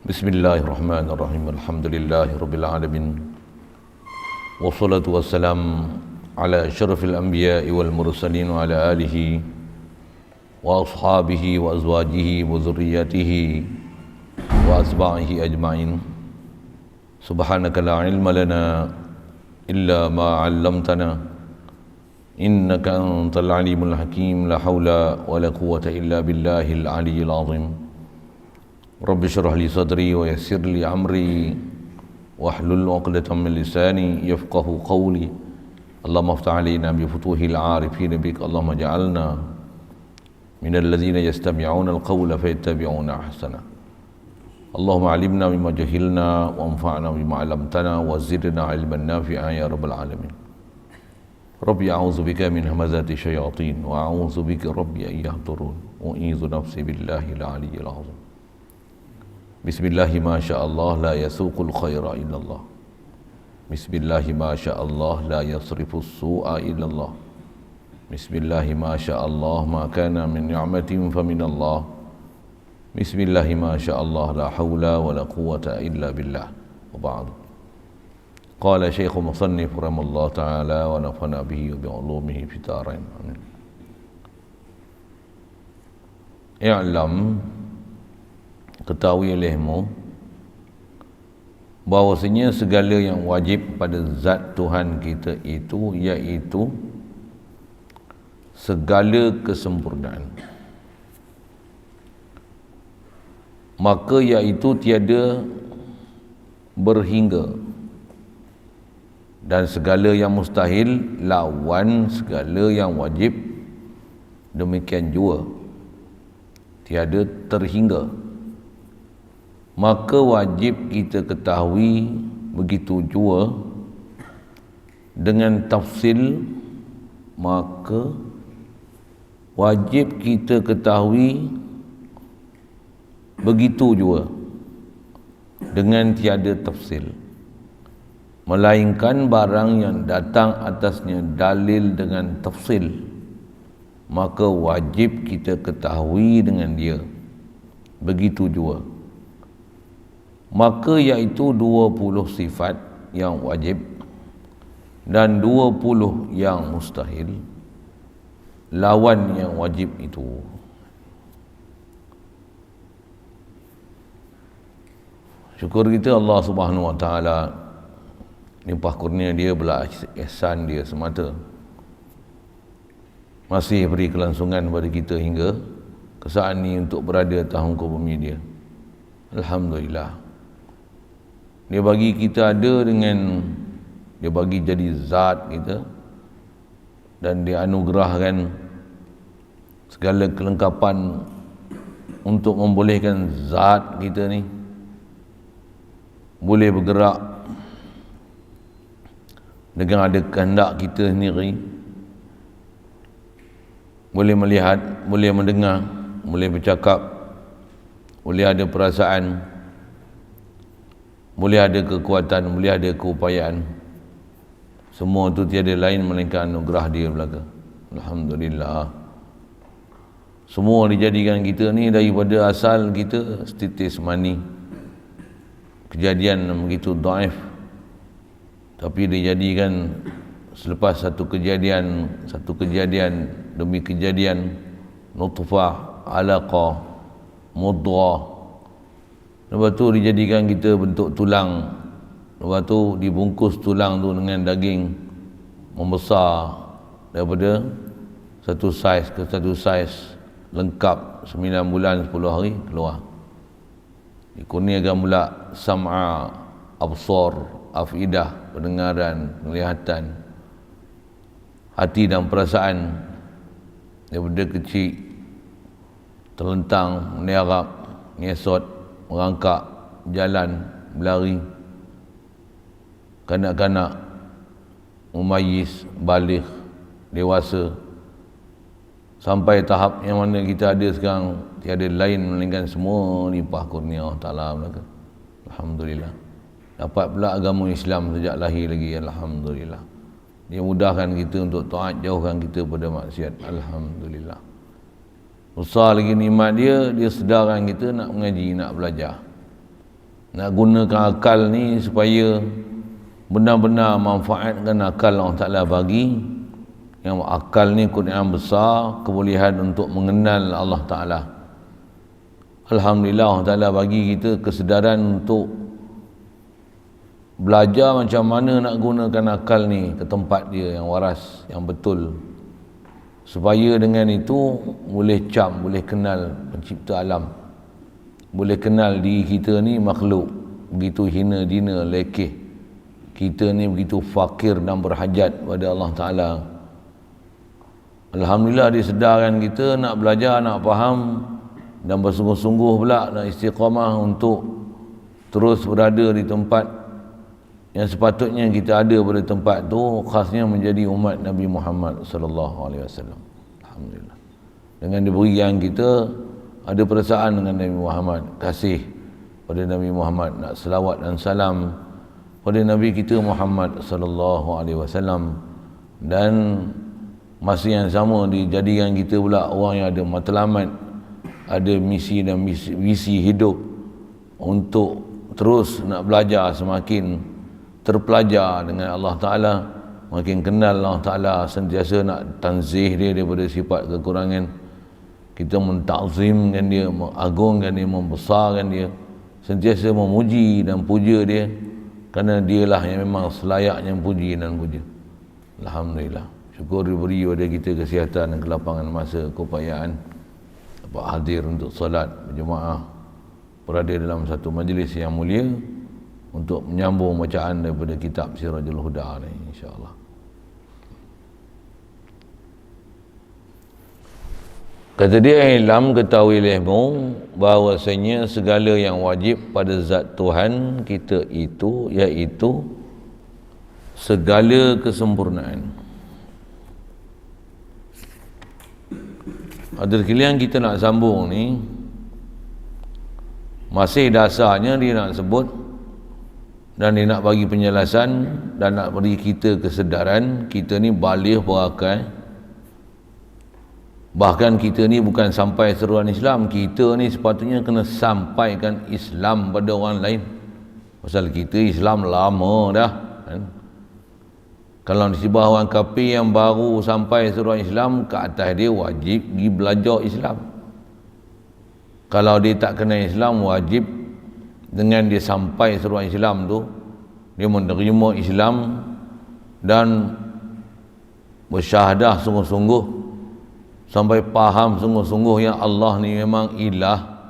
Bismillahirrahmanirrahim. Alhamdulillahirabbil alamin. Wassalatu wassalam ala asyrafil anbiya'i wal mursalin wa ala alihi wa ashabihi wa azwajihi wa dzurriyyatihi wa asba'ihi ajma'in. Subhanaka la ilma lana illa ma 'allamtana innaka antal alimul hakim. La haula wa la quwwata illa billahil aliyyil azim. Rabbi syrah li sadri wa yassir li amri wahlul 'uqdatam min lisani yafqahu qawli. Allahumma aftah 'alaina bi futuhil 'arifin bik. Allahumma ja'alna minal ladzina yastami'una al-qawla fayattabi'una ahsana. Allahumma 'allimna mimma jahilna wa anfa'na bima 'allamtana wa zidna 'ilman nafi'an ya rabbal alamin. Rabbi a'udzu bika min hamazati syayatin wa a'udzu bika rabbi an yahdurun. U'idzu nafsi billahi al-'aliyyil 'azim. Bismillahi ma sya'allah la yasuqul khaira illallah. Bismillahi ma sya'allah la yasrifus su'a illallah. Bismillahi ma sya'allah ma kana min ni'matin fa min Allah. Bismillahi ma sya'allah la hawla wa la quwwata illa billah. Wa ba'du. Qala Syekh Musannif rahimallahu ta'ala wa nafa'ana bihi wa bi 'ulumihi fid dharain. Amin. I'lam, ketahui olehmu bahawasanya segala yang wajib pada zat Tuhan kita itu iaitu segala kesempurnaan, maka iaitu tiada berhingga, dan segala yang mustahil lawan segala yang wajib, demikian juga tiada terhingga. Maka wajib kita ketahui begitu jua dengan tafsil, maka wajib kita ketahui begitu jua dengan tiada tafsil, melainkan barang yang datang atasnya dalil dengan tafsil, maka wajib kita ketahui dengan dia begitu jua. Maka iaitu 20 sifat yang wajib dan 20 yang mustahil lawan yang wajib itu. Syukur kita Allah Subhanahu wa taala, limpah kurnia dia belah ihsan dia semata masih beri kelangsungan kepada kita hingga ke saat ini untuk berada atas muka bumi dia. Alhamdulillah. Dia bagi kita ada dengan, dia bagi jadi zat kita, dan dia anugerahkan segala kelengkapan untuk membolehkan zat kita ni boleh bergerak dengan ada kehendak kita sendiri, boleh melihat, boleh mendengar, boleh bercakap, boleh ada perasaan, boleh ada kekuatan, boleh ada keupayaan. Semua itu tiada lain melainkan anugerah dia belaka. Alhamdulillah. Semua dijadikan kita ni daripada asal kita setitis mani, kejadian begitu dhaif, tapi dijadikan selepas satu kejadian demi kejadian, nutfah, alaqah, mudghah, lepas tu dijadikan kita bentuk tulang, lepas tu dibungkus tulang tu dengan daging, membesar daripada satu saiz ke satu saiz, lengkap 9 bulan 10 hari keluar. Dikurniakan pula sam'a, absar, afidah, pendengaran, penglihatan, hati dan perasaan. Daripada kecil terlentang, menyerap, nyesot, merangkak, jalan, berlari, kanak-kanak, mumayyiz, baligh, dewasa, sampai tahap yang mana kita ada sekarang, tiada lain melainkan semua limpah kurnia Allah Ta'ala belaka. Alhamdulillah. Dapat pula agama Islam sejak lahir lagi. Alhamdulillah. Dia mudahkan kita untuk taat, jauhkan kita pada maksiat. Alhamdulillah. Besar lagi nikmat dia, dia sedarkan kita nak mengaji, nak belajar. Nak gunakan akal ni supaya benar-benar manfaatkan akal Allah Ta'ala bagi. Yang akal ni kurniaan besar, kebolehan untuk mengenal Allah Ta'ala. Alhamdulillah Allah Ta'ala bagi kita kesedaran untuk belajar macam mana nak gunakan akal ni ke tempat dia yang waras, yang betul, supaya dengan itu boleh boleh kenal pencipta alam, boleh kenal diri kita ni makhluk begitu hina dina lekeh, kita ni begitu fakir dan berhajat pada Allah Ta'ala. Alhamdulillah disedarkan kita nak belajar, nak faham dan bersungguh-sungguh pula nak istiqamah untuk terus berada di tempat yang sepatutnya kita ada pada tempat tu, khasnya menjadi umat Nabi Muhammad sallallahu alaihi wasallam. Alhamdulillah. Dengan diberikan kita ada perasaan dengan Nabi Muhammad, kasih pada Nabi Muhammad, nak selawat dan salam pada Nabi kita Muhammad sallallahu alaihi wasallam, dan masa yang sama dijadikan kita pula orang yang ada matlamat, ada misi dan visi hidup untuk terus nak belajar, semakin terpelajar dengan Allah Ta'ala, makin kenal Allah Ta'ala, sentiasa nak tanzih dia daripada sifat kekurangan, kita mentakzimkan dia, mengagungkan dia, membesarkan dia, sentiasa memuji dan puja dia, kerana dialah yang memang selayaknya puji dan puja. Alhamdulillah, syukur diberi pada kita kesihatan dan kelapangan masa, keupayaan dapat hadir untuk solat berjemaah, berada dalam satu majlis yang mulia untuk menyambung bacaan daripada kitab Sirajul Huda ni, insya-Allah. Kata dia, ilam, ketahuilahmu bahawasanya segala yang wajib pada zat Tuhan kita itu, iaitu segala kesempurnaan. Ada sekalian kita nak sambung ni, masih dasarnya dia nak sebut dan dia nak bagi penjelasan dan nak beri kita kesedaran kita ni baligh berakal. Bahkan kita ni bukan sampai seruan Islam, kita ni sepatutnya kena sampaikan Islam pada orang lain. Pasal kita Islam lama dah kan? Kalau nisbah orang kafir yang baru sampai seruan Islam, ke atas dia wajib pergi belajar Islam. Kalau dia tak kenal Islam, wajib dengan dia sampai seruan Islam tu, dia menerima Islam dan bersyahadah sungguh-sungguh, sampai faham sungguh-sungguh yang Allah ni memang ilah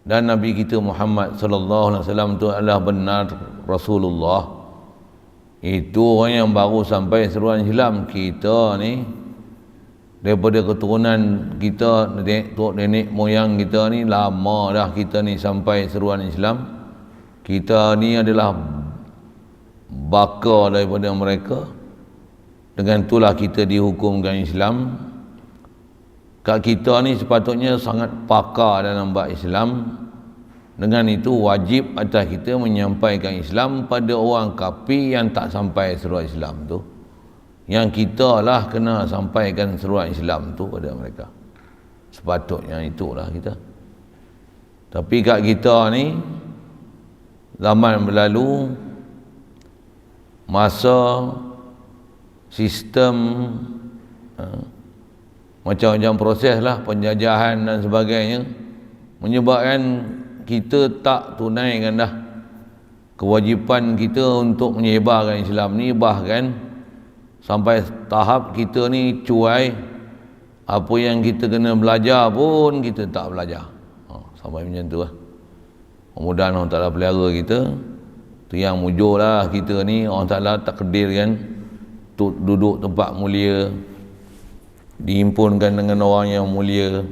dan Nabi kita Muhammad sallallahu alaihi wasallam tu adalah benar Rasulullah. Itu orang yang baru sampai seruan Islam. Kita ni daripada keturunan kita, nenek moyang kita ni lama dah kita ni sampai seruan Islam. Kita ni adalah baka daripada mereka. Dengan itulah kita dihukumkan Islam. Kat kita ni sepatutnya sangat pakar dalam bab Islam. Dengan itu wajib atas kita menyampaikan Islam pada orang kafir yang tak sampai seruan Islam tu. Yang kita lah kena sampaikan seruan Islam tu pada mereka. Sepatutnya itulah kita. Tapi kat kita ni, zaman berlalu, masa, sistem, macam-macam proses lah, penjajahan dan sebagainya, menyebabkan kita tak tunaikan dah kewajipan kita untuk menyebarkan Islam ni. Bahkan sampai tahap kita ni cuai, apa yang kita kena belajar pun kita tak belajar. Sampai macam tu lah. Mudah-mudahan Allah Ta'ala pelihara kita. Tu yang mujur lah kita ni, Allah Ta'ala takdirkan untuk duduk tempat mulia, dihimpunkan dengan orang yang mulia,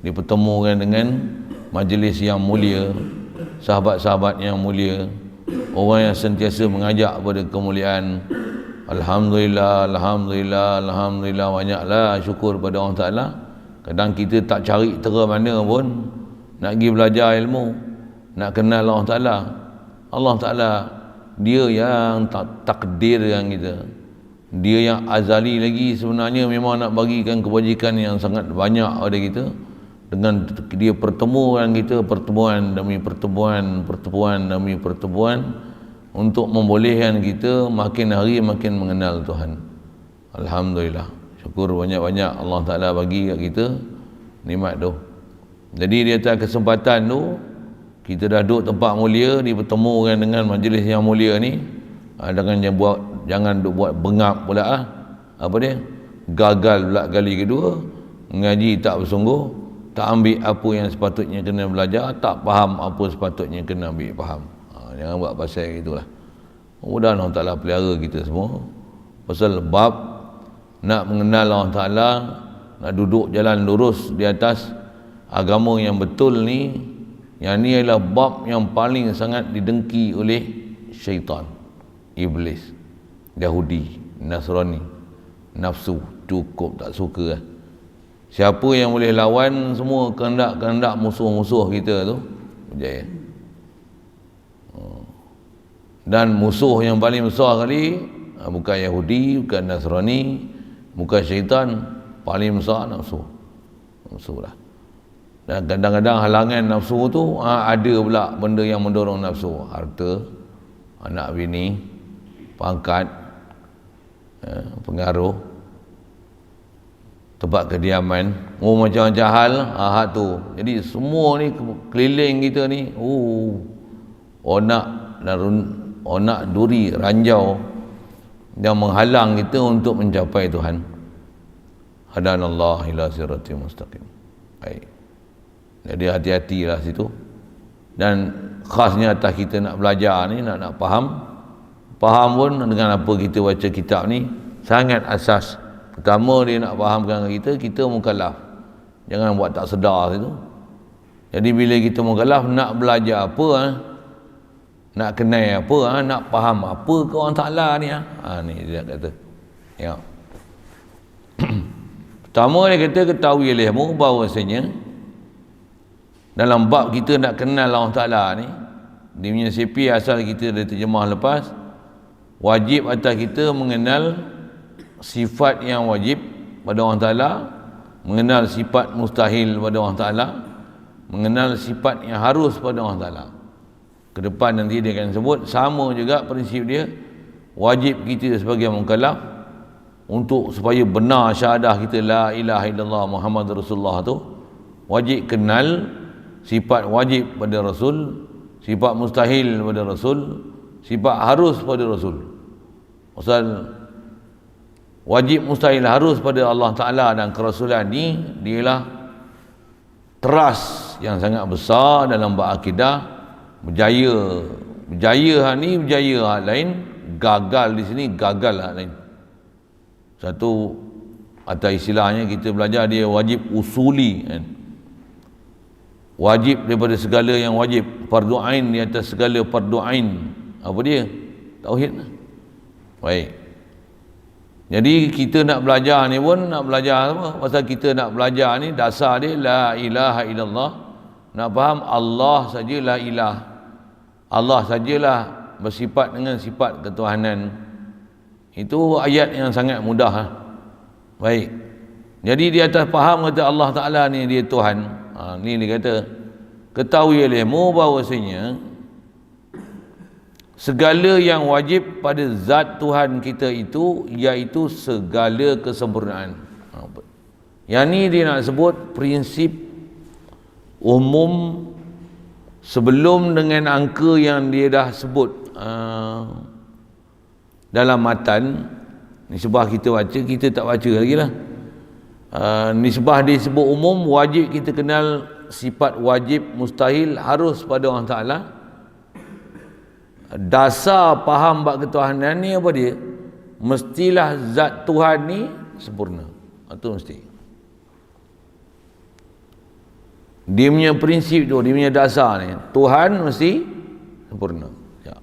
dipertemukan dengan majlis yang mulia, sahabat-sahabat yang mulia, orang yang sentiasa mengajak pada kemuliaan. Alhamdulillah, Alhamdulillah, Alhamdulillah, banyaklah syukur pada Allah Ta'ala. Kadang kita tak cari tera mana pun nak pergi belajar ilmu, nak kenal Allah Ta'ala. Allah Ta'ala dia yang takdirkan kita, dia yang azali lagi sebenarnya memang nak bagikan kebajikan yang sangat banyak pada kita. dengan dia pertemuan kita, pertemuan demi pertemuan demi pertemuan, untuk membolehkan kita makin hari makin mengenal Tuhan. Alhamdulillah, syukur banyak-banyak Allah Ta'ala bagi kat kita nikmat tu. Jadi di atas kesempatan tu, kita dah duduk tempat mulia, dipertemukan dengan majlis yang mulia ni, jangan duk buat bengap pula apa dia, gagal pula kali kedua, ngaji tak bersungguh, tak ambil apa yang sepatutnya kena belajar, tak faham apa sepatutnya kena ambil faham. Jangan buat pasal gitulah. Mudah Allah Ta'ala pelihara kita semua pasal bab nak mengenal Allah Ta'ala, nak duduk jalan lurus di atas agama yang betul ni. Yang ni adalah bab yang paling sangat didengki oleh syaitan, iblis, Yahudi, Nasrani, nafsu, cukup tak suka. Siapa yang boleh lawan semua kehendak-kehendak musuh-musuh kita tu, berjaya. Dan musuh yang paling besar kali bukan Yahudi, bukan Nasrani, bukan syaitan, paling besar nafsu. Nafsu lah. Dan kadang-kadang halangan nafsu tu ada pula benda yang mendorong nafsu. Harta, anak bini, pangkat, pengaruh, tempat kediaman, macam-macam hal tu. Jadi semua ni keliling kita ni, onak duri ranjau yang menghalang kita untuk mencapai Tuhan. Hadanallah ila siratal mustaqim. Baik. Jadi hati-hatilah situ. Dan khasnya atas kita nak belajar ni, nak faham pun dengan apa kita baca kitab ni sangat asas. Pertama dia nak fahamkan kita mukallaf. Jangan buat tak sedar situ. Jadi bila kita mukallaf, nak belajar apa, nak kenal apa, nak faham apa ke orang Ta'ala ni, ni dia kata. Ya. Pertama dia kata, ketahui olehmu bahawasanya dalam bab kita nak kenal Allah Ta'ala ni, dia punya CP asal kita dah terjemah lepas, wajib atas kita mengenal sifat yang wajib pada Allah Ta'ala, mengenal sifat mustahil pada Allah Ta'ala, mengenal sifat yang harus pada Allah Ta'ala. Ke depan nanti dia akan sebut, sama juga prinsip dia, wajib kita sebagai mukallaf untuk supaya benar syahadah kita la ilaha illallah Muhammad Rasulullah tu, wajib kenal sifat wajib pada Rasul, sifat mustahil pada Rasul, sifat harus pada Rasul. Pasal wajib mustahil harus pada Allah Ta'ala dan kerasulan ni, dialah teras yang sangat besar dalam bab akidah. Berjaya ni berjaya hal lain, gagal di sini gagal hal lain. Satu atas istilahnya kita belajar, dia wajib usuli kan? Wajib daripada segala yang wajib, fardu ain di atas segala fardu ain. Apa dia? Tauhid. Baik. Jadi kita nak belajar ni pun nak belajar apa? Pasal kita nak belajar ni dasar dia la ilaha illallah. Nak faham Allah saja la ilah. Allah sajalah bersifat dengan sifat ketuhanan. Itu ayat yang sangat mudah. Baik. Jadi di atas faham kata Allah Ta'ala ni dia Tuhan. Ni dia kata, ketahui olehmu bahawasanya segala yang wajib pada zat Tuhan kita itu, iaitu segala kesempurnaan. Yang ni dia nak sebut prinsip umum sebelum dengan angka yang dia dah sebut dalam matan. Nisbah kita baca, kita tak baca lagi lah. Nisbah dia sebut umum, wajib kita kenal sifat wajib mustahil harus pada Allah Ta'ala. Dasar faham bab ketuhanan ni apa dia? Mestilah zat Tuhan ni sempurna. Itu mesti. Dia punya prinsip tu, dia punya dasar ni, Tuhan mesti sempurna. Ya.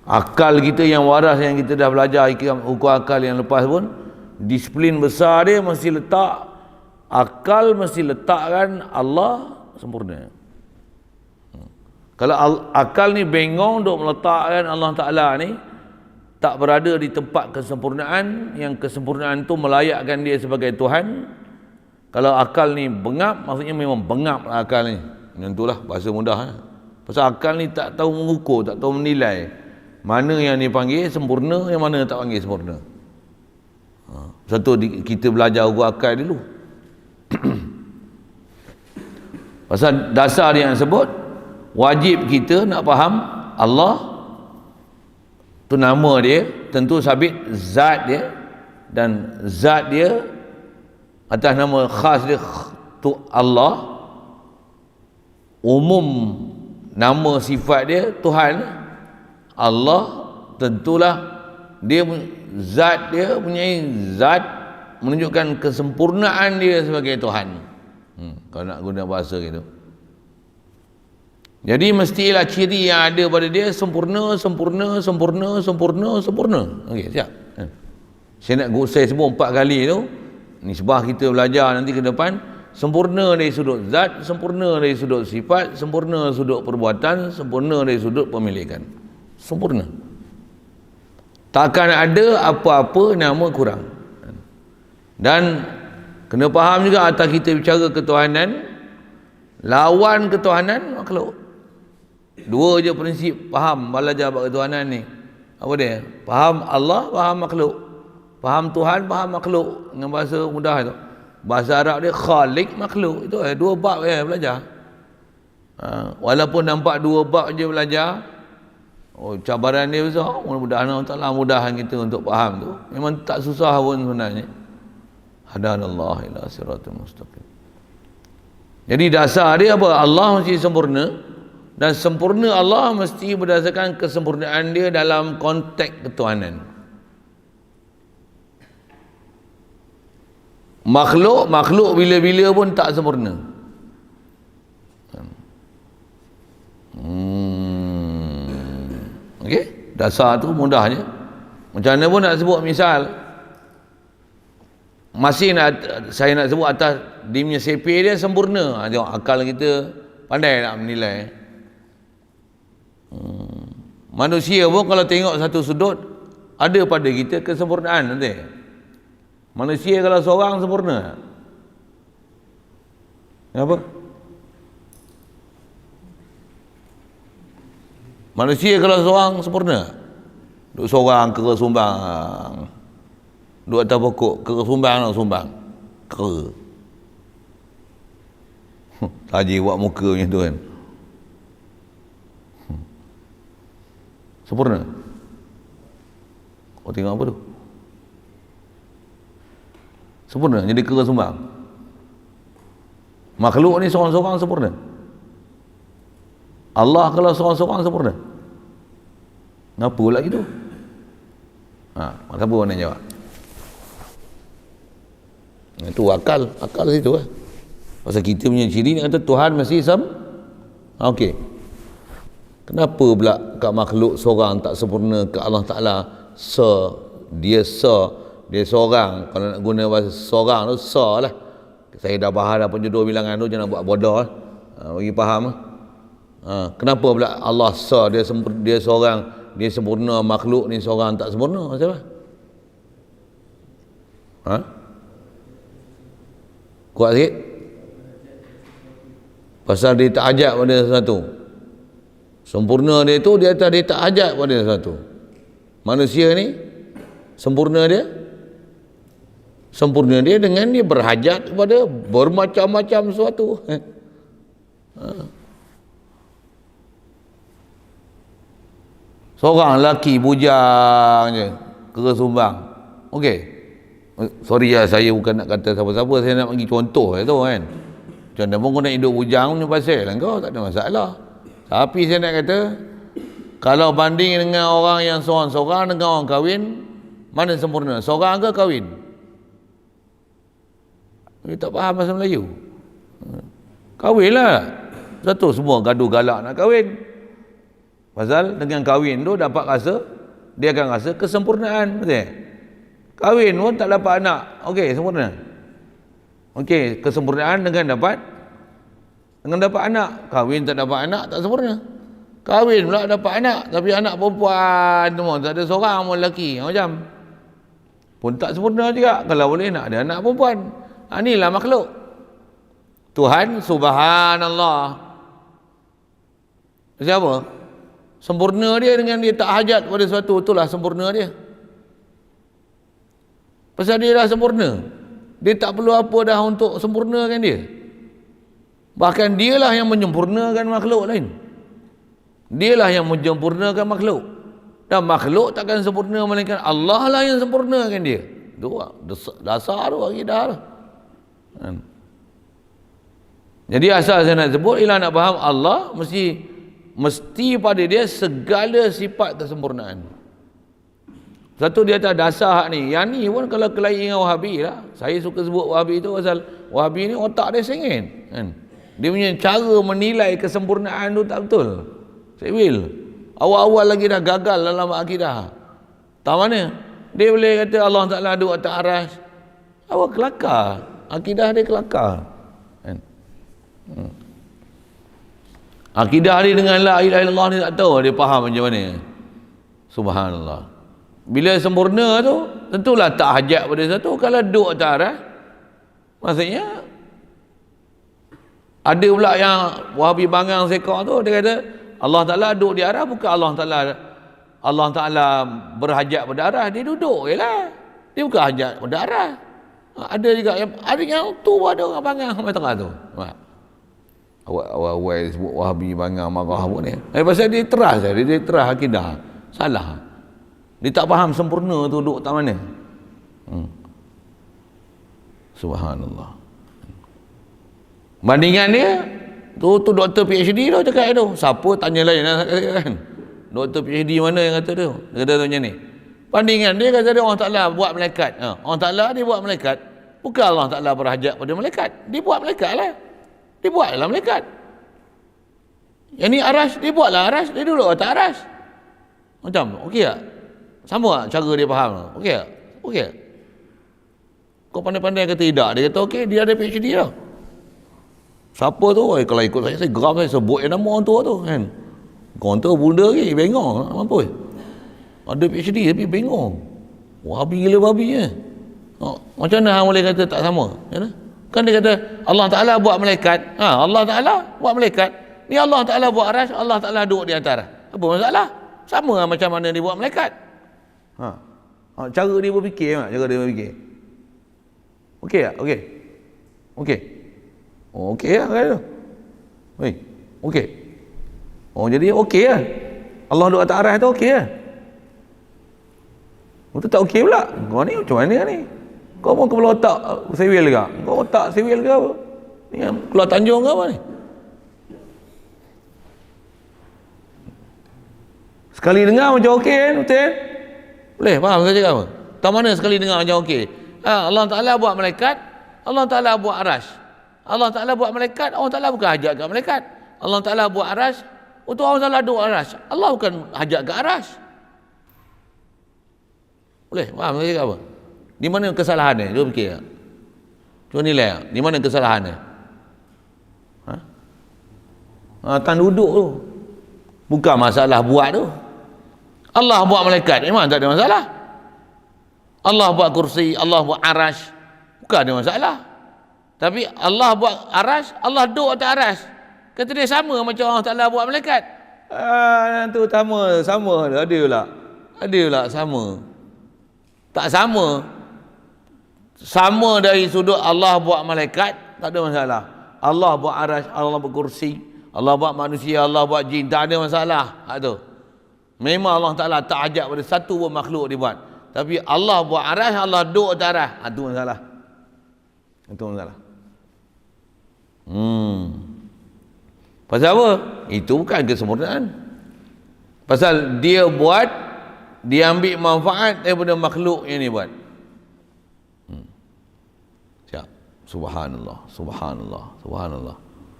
Akal kita yang waras yang kita dah belajar hukum akal yang lepas pun, disiplin besar dia mesti letak, akal mesti letakkan Allah sempurna. Kalau akal ni bengong duk meletakkan Allah Ta'ala ni tak berada di tempat kesempurnaan, yang kesempurnaan tu melayakkan dia sebagai Tuhan, Kalau akal ni bengap, maksudnya memang bengap lah akal ni. Macam itulah bahasa mudah. Pasal akal ni tak tahu mengukur, tak tahu menilai. Mana yang dipanggil sempurna, yang mana tak panggil sempurna. Satu kita belajar ukur akal dulu. Pasal dasar dia yang sebut, wajib kita nak faham Allah tu nama dia, tentu sabit zat dia, dan zat dia atas nama khas dia tu Allah, umum nama sifat dia Tuhan. Allah tentulah dia zat dia punya zat menunjukkan kesempurnaan dia sebagai Tuhan. Kalau nak guna bahasa gitu. Jadi mestilah ciri yang ada pada dia sempurna. Okey, siap. Saya sebut 4 kali tu. Ni sebab kita belajar nanti ke depan, sempurna dari sudut zat, sempurna dari sudut sifat, sempurna sudut perbuatan, sempurna dari sudut pemilikan. Sempurna. Takkan ada apa-apa nama kurang. Dan kena faham juga atas kita bicara ketuhanan, lawan ketuhanan makhluk. Dua je prinsip faham belajar bab ketuhanan ni. Apa dia? Faham Allah, faham makhluk. Faham Tuhan, faham makhluk. Dengan bahasa mudah tu. Bahasa Arab dia khalik makhluk. Itu dua bab je belajar. Walaupun nampak dua bab je belajar, cabaran dia besar. Mudah-mudahan Allah Ta'ala mudahkan kita untuk faham tu. Memang tak susah pun sebenarnya. Hadanallah ila siratal mustaqim. Jadi dasar dia apa? Allah mesti sempurna, dan sempurna Allah mesti berdasarkan kesempurnaan dia dalam konteks ketuhanan. Makhluk bila-bila pun tak sempurna. Okey, dasar tu mudah je. Macam mana pun nak sebut, misal masih saya nak sebut atas dia punya sepe dia sempurna. Tengok akal kita pandai nak menilai. Manusia pun kalau tengok satu sudut, ada pada kita kesempurnaan nanti. Manusia kalau seorang sempurna. Apa? Manusia kalau seorang sempurna. Duk seorang kera sumbang. Duk atas pokok kera sumbang nak sumbang. Kera. Haji buat muka macam tu kan. Sempurna. Kau tengok apa tu? Sempurna jadi kera sumbang. Makhluk ni seorang-seorang sempurna. Allah kalau seorang-seorang sempurna. Kenapa pula gitu? Maka apa nak jawab? Itu akal situ lah. Pasal kita punya ciri ni kata Tuhan mesti okey. Kenapa pula kat makhluk seorang tak sempurna, ke Allah Ta'ala dia seorang. Kalau nak guna bahasa seorang tu lah. Saya dah bahas dah penjodoh bilangan tu, jangan buat bodoh lah. Bagi faham lah. Kenapa pula Allah dia seorang, dia sempurna, makhluk ni seorang tak sempurna? Macam mana? Kuat sikit. Pasal dia tak ajak pada sesuatu. Sempurna dia tu dia tak ajak pada sesuatu. Manusia ni sempurna dia dengan dia berhajat kepada bermacam-macam sesuatu. Seorang lelaki bujang je, kera sumbang. Okey. Sorry lah, saya bukan nak kata siapa-siapa, saya nak bagi contoh tu kan. Macam mana pun kau nak hidup bujang punya pasal lah kau, tak ada masalah. Tapi saya nak kata, kalau banding dengan orang yang seorang-seorang dengan orang kahwin, mana sempurna? Seorang ke kahwin? Dia tak faham bahasa Melayu. Kahwin lah. Satu semua gaduh galak nak kahwin. Pasal dengan kahwin tu dapat rasa, dia akan rasa kesempurnaan. Betul? Kahwin pun tak dapat anak. Okey, sempurna. Okey, kesempurnaan dengan dapat anak. Kahwin tak dapat anak, tak sempurna. Kahwin pula dapat anak, tapi anak perempuan semua, tak ada seorang pun lelaki. Macam pun tak sempurna juga. Kalau boleh nak ada anak perempuan. Inilah makhluk. Tuhan subhanallah. Siapa? Sempurna dia dengan dia tak hajat pada sesuatu, itulah sempurna dia. Pasal dia dah sempurna, dia tak perlu apa dah untuk sempurnakan dia. Bahkan dialah yang menyempurnakan makhluk lain. Dialah yang menyempurnakan makhluk. Dan makhluk takkan sempurna melainkan Allah lah yang sempurnakan dia. Itu dasar tu akidah tu. Jadi asal saya nak sebut, ialah nak faham Allah mesti pada dia segala sifat kesempurnaan. Satu di atas dasar ni. Yang ni pun kalau kelahi dengan Wahabi lah. Saya suka sebut Wahabi tu pasal Wahabi ni otak dia sengit kan. Dia punya cara menilai kesempurnaan tu tak betul. Saya will. Awal-awal lagi dah gagal dalam akidah. Tak mana? Dia boleh kata Allah Ta'ala duduk atas aras. Awak kelakar. Akidah dia kelakar. Kan? Akidah dia dengan la ilaha illallah ni tak tahu dia faham macam mana. Subhanallah. Bila sempurna tu, tentulah tak hajat pada satu. Kalau duduk atas aras, maksudnya ada pula yang Wahabi bangang sekor tu, dia kata Allah Ta'ala duduk di aras, bukan Allah Ta'ala berhajat pada aras, dia duduk je lah, dia bukan hajat pada aras. Ada juga yang tu ada orang bangang sampai tengah tu. Awal sebut Wahabi bangang marah pun ni. Pasal dia teras akidah. Salah. Dia tak faham sempurna tu duduk tak mana. Subhanallah. Bandingan dia tu doktor PhD tu cakap tu. Siapa tanya lain kan. Doktor PhD mana yang kata tu? Dia kata macam ni. Bandingan dia kata dia Allah Ta'ala buat malaikat. Allah Ta'ala dia buat malaikat. Bukan Allah Ta'ala berhajat pada malaikat. Dia buat malaikat lah. Dia buatlah malaikat. Yang ni aras, dia buatlah aras. Dia duduk atas aras. Macam, okey tak? Sama tak cara dia faham? Okey tak? Okey tak? Kau pandai-pandai kata tidak. Dia kata okey, dia ada PhD dah. Siapa tu? Kalau ikut saya geram, saya sebut yang nama orang tua tu kan. Kau tu bunda lagi, bengong. Mampu. Ada PhD tapi bengong. Wahabi gila babi je. Macam mana hang boleh kata tak sama? Kan dia kata Allah Ta'ala buat malaikat. Allah Ta'ala buat malaikat. Ni Allah Ta'ala buat aras, Allah Ta'ala duduk di atas. Apa masalah? Sama lah macam mana dia buat malaikat. Cara dia berfikir, cara dia berfikir. Okey tak? Okey. Okey. Oh, okey lah kata tu. Okey. Oh, jadi okey lah. Allah duduk atas aras tu okey lah. Betul tak okey pula? Kau ni macam mana ni? Kau pun kepala otak sewil ke? Kau otak sewil ke apa? Ni keluar Tanjung ke apa ni? Sekali dengar macam okey kan? Betul kan? Boleh faham saya cakap apa? Tak mana sekali dengar macam okey? Allah Ta'ala buat malaikat, Allah Ta'ala buat aras. Allah Ta'ala buat malaikat, Allah Ta'ala bukan hajat kat malaikat. Allah Ta'ala buat aras, untuk Allah Ta'ala duduk aras. Allah bukan hajat kat aras. Boleh faham saya cakap apa? Di mana kesalahannya? Cuba fikir. Cuba nilai. Di mana kesalahannya? Tan duduk tu. Bukan masalah buat tu. Allah buat malaikat, memang tak ada masalah. Allah buat kursi, Allah buat arash, bukan ada masalah. Tapi Allah buat arash, Allah duduk atas arash. Kata dia sama macam Allah Ta'ala buat malaikat. Tu sama. Ada pula sama. Tak sama. Sama dari sudut Allah buat malaikat, tak ada masalah. Allah buat arash, Allah buat kursi, Allah buat manusia, Allah buat jin, tak ada masalah. Tu. Memang Allah Ta'ala tak ajak pada satu pun makhluk dia buat. Tapi Allah buat arash, Allah duduk atas arash. Itu masalah. Itu masalah. Pasal apa? Itu bukan kesempurnaan. Pasal dia buat, dia ambil manfaat daripada makhluk yang dia buat. Siap. Subhanallah.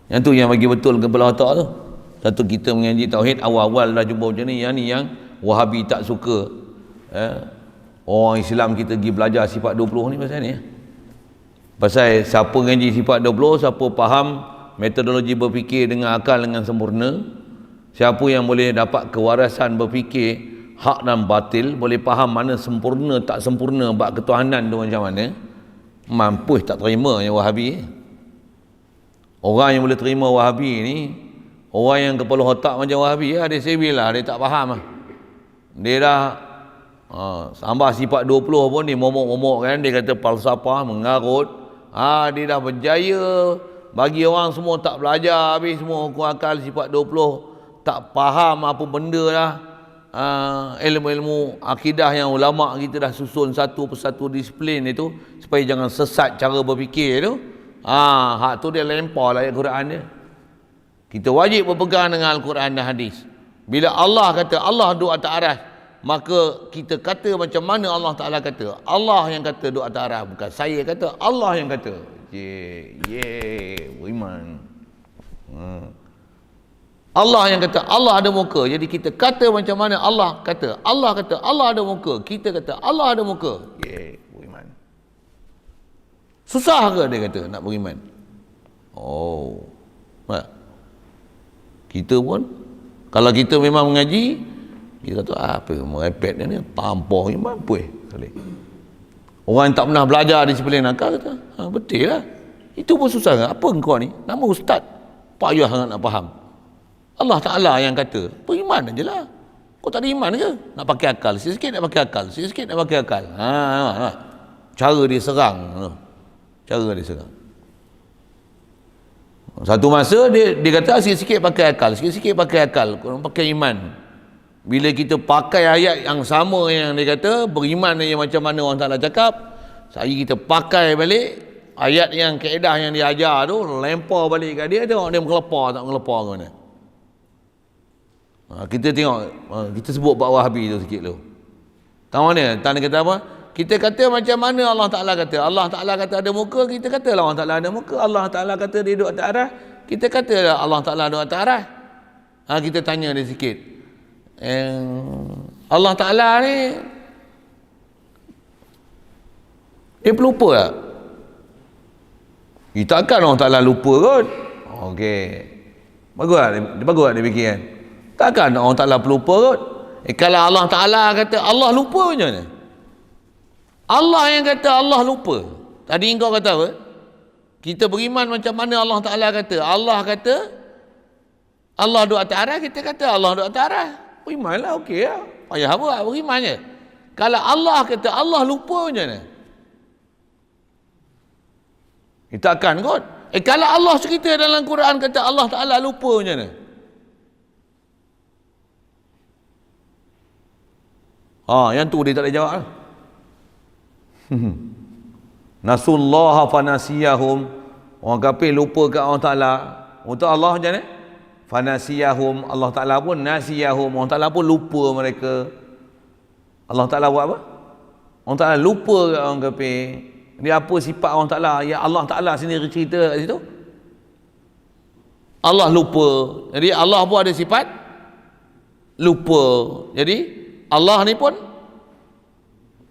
Yang tu yang bagi betul kepala otak tu. Satu kita mengaji tauhid awal-awal dah jumpa macam ni. Yang ni yang Wahabi tak suka. Orang Islam kita pergi belajar sifat 20 ni pasal ni. Pasal siapa mengaji sifat 20, siapa faham metodologi berfikir dengan akal dengan sempurna, siapa yang boleh dapat kewarasan berfikir hak dan batil, boleh faham mana sempurna tak sempurna bab ketuhanan tu macam mana, mampus tak terima yang Wahabi. Orang yang boleh terima Wahabi ni, orang yang kepala otak macam Wahabi lah, dia sebil lah, dia tak faham lah. Dia dah sampai sifat 20 pun dia momok-momok kan, dia kata falsafah mengarut. Dia dah berjaya bagi orang semua tak belajar habis semua hukum akal sifat 20, tak faham apa benda lah. Ilmu-ilmu akidah yang ulama kita dah susun satu persatu disiplin itu supaya jangan sesat cara berfikir tu. Hak tu dia lempar lah ayat Quran dia. Kita wajib berpegang dengan Al-Quran dan hadis. Bila Allah kata Allah duduk atas aras, maka kita kata macam mana Allah Ta'ala kata. Allah yang kata duduk atas aras, bukan saya kata, Allah yang kata. Beriman. Allah yang kata Allah ada muka. Jadi kita kata macam mana Allah kata. Allah kata Allah ada muka, kita kata Allah ada muka. Beriman. Susah ke dia kata nak beriman? Kita pun kalau kita memang mengaji, kita kata apa merepek dia ni, tampah iman puih. Orang yang tak pernah belajar disiplin akal kata, betul lah. Itu pun susah ke? Apa engkau ni? Nama ustaz. Payah sangat nak faham. Allah Ta'ala yang kata, beriman aje lah. Kau tak ada iman ke? Nak pakai akal. Sikit-sikit nak pakai akal. Sikit-sikit nak pakai akal. Cara dia serang. Cara dia serang. Satu masa dia kata sikit-sikit pakai akal. Sikit-sikit pakai akal. Kau pakai iman. Bila kita pakai ayat yang sama yang dia kata, beriman je macam mana orang Ta'ala cakap, saya kita pakai balik ayat yang kaedah yang dia ajar tu, lempar balik kat dia, tengok dia mengelepar tak mengelepar ke mana. Kita tengok, kita sebut bab Wahabi tu sikit tu. Tahu mana? Tanya kata apa? Kita kata macam mana Allah Ta'ala kata. Allah Ta'ala kata ada muka, kita kata lah Allah Ta'ala ada muka. Allah Ta'ala kata dia duduk atas arah, kita kata lah Allah Ta'ala duduk atas arah. Kita tanya dia sikit. Allah Ta'ala ni dia pelupa tak? Kita takkan Allah Ta'ala lupa kot. Okey. Bagus tak? Bagus tak dia fikir kan? Takkan Allah Ta'ala pelupa kot. Kalau Allah Ta'ala kata Allah lupa macam mana? Allah yang kata Allah lupa. Tadi engkau kata apa? Kita beriman macam mana Allah Ta'ala kata. Allah kata Allah duduk atas arah, kita kata Allah duduk atas arah. Beriman lah, okey lah. Payah apa? Beriman je. Kalau Allah kata Allah lupa macam mana? Kita akan kot. Kalau Allah cerita dalam Quran kata Allah Ta'ala lupa macam mana? Yang tu dia tak boleh jawab lah. Nasullaha fanasiyahum. Orang kafir lupa kat Allah Ta'ala. Untuk Allah macam mana? Fanasiyahum. Allah Ta'ala pun nasiyahum. Allah Ta'ala pun lupa mereka. Allah Ta'ala buat apa? Allah Ta'ala lupa kat orang kafir. Dia apa sifat Allah Ta'ala? Ya Allah Ta'ala sendiri cerita kat situ. Allah lupa. Jadi Allah pun ada sifat lupa. Jadi Allah ni pun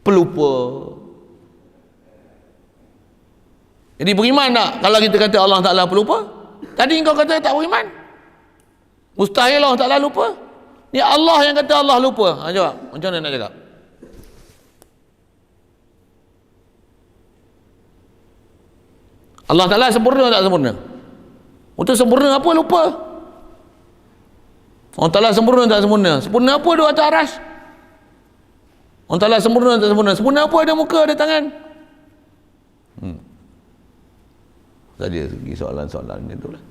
pelupa. Jadi beriman tak kalau kita kata Allah Ta'ala pelupa? Tadi kau kata tak beriman. Mustahil Allah Ta'ala lupa. Ni Allah yang kata Allah lupa. Jawab. Macam mana nak cakap? Allah Ta'ala sempurna tak sempurna? Untuk sempurna apa lupa? Allah Ta'ala sempurna tak sempurna? Sempurna apa duduk atas aras? Allah Ta'ala sempurna tak sempurna? Sempurna apa ada muka ada tangan? Tadi segi soalan-soalan macam tu lah.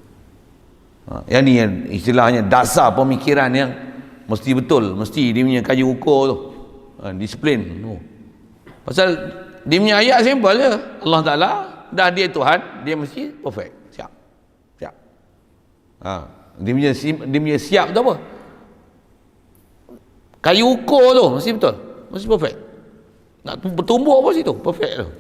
Yang ni yang istilahnya dasar pemikiran yang mesti betul, mesti dia punya kaji ukur tu, disiplin tu. Pasal dia punya ayat simple je. Allah Ta'ala dah dia Tuhan, dia mesti perfect, siap. Dia punya siap tu apa? Kayu ukur tu mesti betul, mesti perfect. Nak bertumbuk apa situ, perfect tu.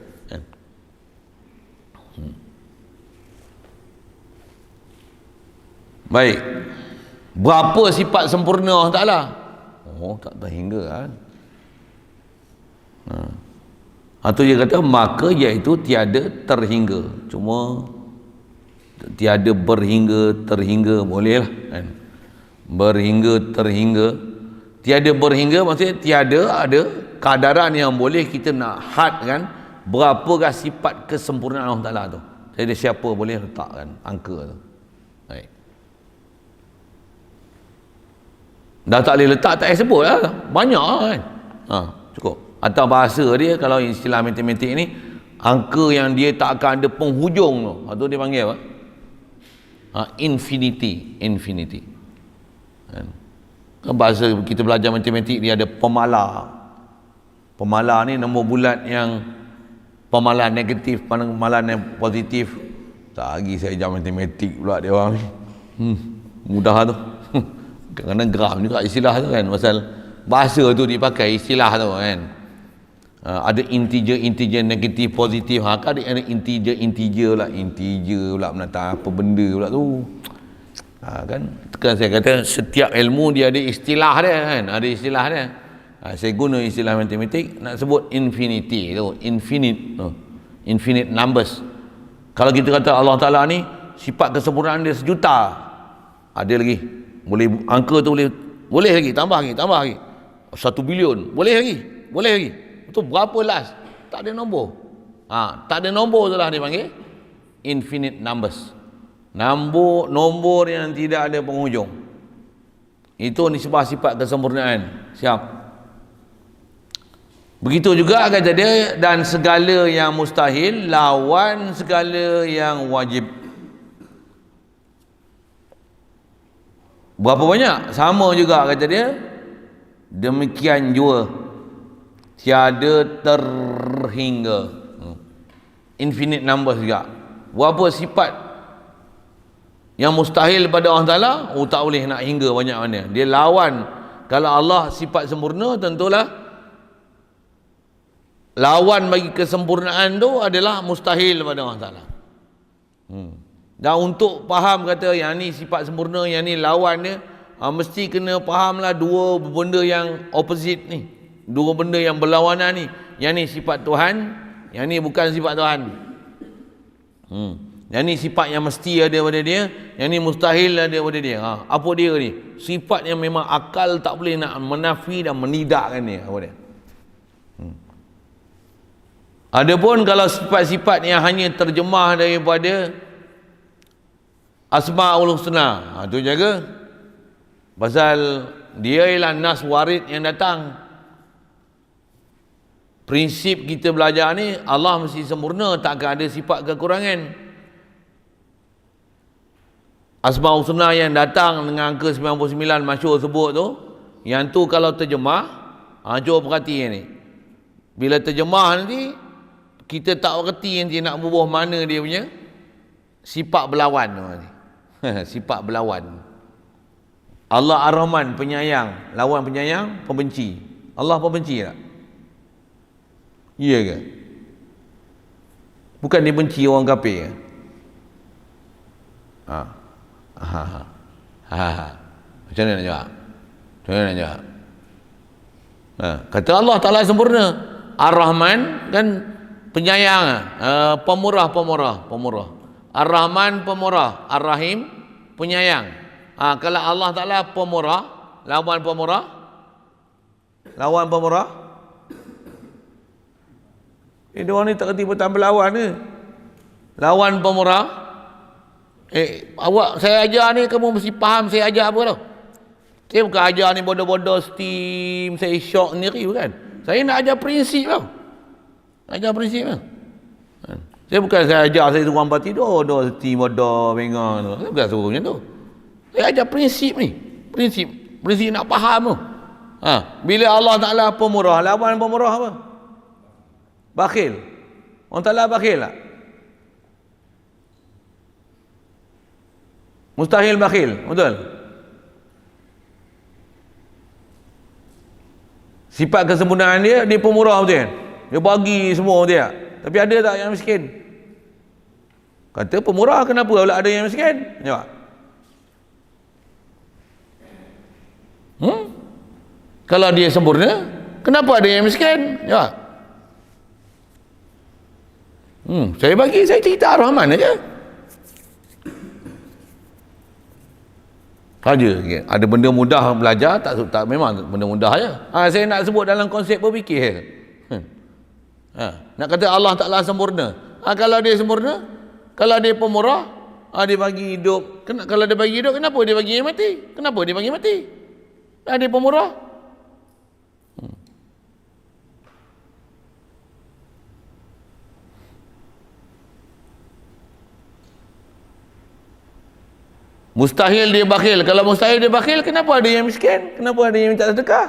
Baik. Berapa sifat sempurna Allah Ta'ala? Tak terhingga kan. Atau dia kata maka iaitu tiada terhingga. Cuma tiada berhingga terhingga boleh lah kan. Berhingga terhingga. Tiada berhingga maksudnya tiada ada kadaran yang boleh kita nak had kan berapakah sifat kesempurnaan Allah Ta'ala tu. Jadi siapa boleh letakkan angka tu? Baik. Dah tak boleh letak, tak payah sebut lah. Banyak kan. Cukup. Atau bahasa dia, kalau istilah matematik ni, angka yang dia tak akan ada penghujung tu. Itu dia panggil apa? Infinity. Kan bahasa kita belajar matematik, dia ada pemalar. Pemalar ni nombor bulat yang pemalar negatif, pemalar yang positif. Tak lagi saya ajar matematik pula dia orang ni. Mudah tu. Kadang-kadang geram juga istilah tu kan, pasal bahasa tu dipakai istilah tu kan. Ada integer negatif positif, kan ada integer pula menatang apa benda pula tu. Kan saya kata setiap ilmu dia ada istilah dia kan, ada istilah dia. Saya guna istilah matematik nak sebut infinity tu, infinite numbers. Kalau kita kata Allah Ta'ala ni sifat kesempurnaan dia sejuta, ada lagi boleh, angka tu boleh lagi tambah lagi 1 bilion boleh lagi itu berapa last, tak ada nombor. Tak ada nombor tu lah dia panggil infinite numbers, nombor yang tidak ada penghujung. Itu nisbah sifat kesempurnaan. Siap. Begitu juga kata dia, dan segala yang mustahil lawan segala yang wajib. Berapa banyak? Sama juga kata dia. Demikian jua tiada terhingga. Infinite numbers juga. Berapa sifat yang mustahil pada Allah Ta'ala, tak boleh nak hingga banyak mana. Dia lawan. Kalau Allah sifat sempurna, tentulah lawan bagi kesempurnaan tu adalah mustahil pada Allah Ta'ala. Dan untuk faham kata yang ni sifat sempurna, yang ni lawan dia, mesti kena fahamlah dua benda yang opposite ni, dua benda yang berlawanan ni. Yang ni sifat Tuhan, yang ni bukan sifat Tuhan. Yang ni sifat yang mesti ada pada dia, yang ni mustahil ada pada dia. Apa dia ni? Sifat yang memang akal tak boleh nak menafi dan menidakkan dia. Apa dia? Adapun kalau sifat-sifat yang hanya terjemah daripada Asmaul Husna, tu jaga. Pasal dia ialah nas warid yang datang. Prinsip kita belajar ni, Allah mesti sempurna, takkan ada sifat kekurangan. Asmaul Husna yang datang dengan angka 99 masyhur sebut tu, yang tu kalau terjemah, cuba perhati ni. Bila terjemah nanti, kita tak erti nanti nak bubuh mana dia punya sifat berlawan tu nanti. Sifat berlawan. Allah Ar-Rahman, penyayang. Lawan penyayang, pembenci. Allah pembenci tak? Iya ke? Bukan dia benci orang kafir ke? Macam mana nak jawab? Kata Allah Ta'ala sempurna. Ar-Rahman kan penyayang, pemurah. Ar-Rahman pemurah, Ar-Rahim penyayang. Kalau Allah Ta'ala pemurah, lawan pemurah. Dia orang ni tak kerti petang berlawan ni. Lawan pemurah. Saya ajar ni, kamu mesti faham saya ajar apa tau. Saya bukan ajar ni bodoh-bodoh steam, saya syok sendiri, bukan. Saya nak ajar prinsip tau. Saya bukan saya ajar saya suruh hamba tidur, steam bodoh, bengang tu. Saya bukan suruh macam tu. Saya ajar prinsip ni. Prinsip nak faham tu. Bila Allah Ta'ala pemurah, lawan pemurah apa? Bakhil. Allah Ta'ala bakhil tak? Mustahil bakhil, betul? Sifat kesempurnaan dia pemurah betul kan? Dia bagi semua dia. Tapi ada tak yang miskin? Kata pemurah, kenapa pula ada yang miskin? Jawab. Kalau dia sempurna, kenapa ada yang miskin? Jawab. Saya cerita Ar-Rahman aja. Saja. Ada benda mudah belajar, tak memang benda mudah aja. Saya nak sebut dalam konsep berfikir. Nak kata Allah Ta'ala sempurna. Kalau dia sempurna, Kalau dia pemurah, dia bagi hidup. Kalau dia bagi hidup, kenapa dia bagi mati? Kenapa dia bagi mati? Dia pemurah. Mustahil dia bakhil. Kalau mustahil dia bakhil, kenapa ada yang miskin? Kenapa ada yang minta sedekah?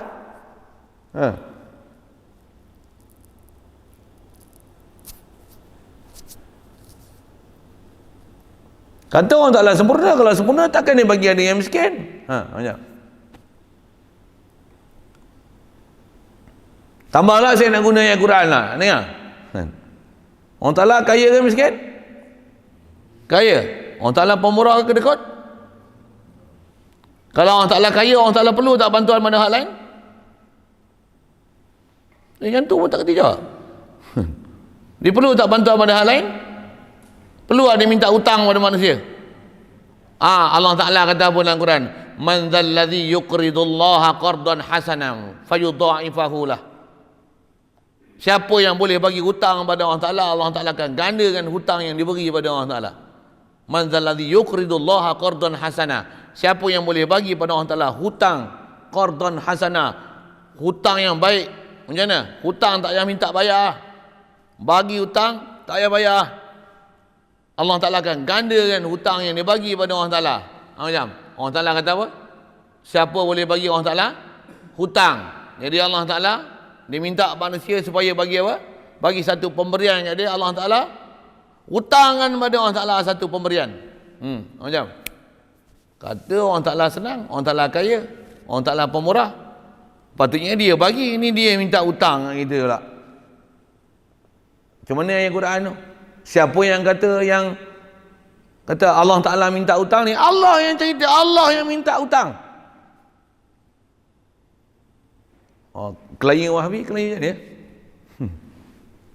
Kata orang Ta'ala sempurna. Kalau sempurna, takkan dia bagi ada yang miskin? Macam. Tambahlah saya nak guna ayat Quran lah. Dengar. Orang Ta'ala kaya ke miskin? Kaya. Orang Ta'ala pemurah ke kedekut? Kalau orang Ta'ala kaya, orang Ta'ala perlu tak bantuan mana hal lain? Yang tu pun tak kerti jawab. Dia perlu tak bantuan pada hal lain? Perlu ada minta hutang pada manusia? Allah Ta'ala kata pun dalam Quran, man dzalladzi yuqridullaha qardan hasanan fayudha'ifahu lah. Siapa yang boleh bagi hutang pada Allah Ta'ala, Allah Ta'ala akan gandakan hutang yang diberi pada Allah Ta'ala. Man dzalladzi yuqridullaha qardan hasanan. Siapa yang boleh bagi pada Allah Ta'ala hutang qardan hasanah, hutang yang baik. Macam mana? Hutang tak payah minta bayar. Bagi hutang tak payah bayar. Allah Ta'ala akan gandakan hutang yang dia bagi pada Allah Ta'ala. Macam Allah Ta'ala kata apa? Siapa boleh bagi Allah Ta'ala hutang. Jadi Allah Ta'ala dia minta manusia supaya bagi apa? Bagi satu pemberian. Jadi Allah Ta'ala hutangan pada Allah Ta'ala satu pemberian. Macam kata orang Ta'ala senang, orang Ta'ala kaya, orang Ta'ala pemurah. Patutnya dia bagi, ini dia minta hutang kita pula. Macam mana ayat Quran tu? Siapa yang kata Allah Ta'ala minta hutang ni? Allah yang cerita, Allah yang minta hutang. Klien Wahabi, klien dia.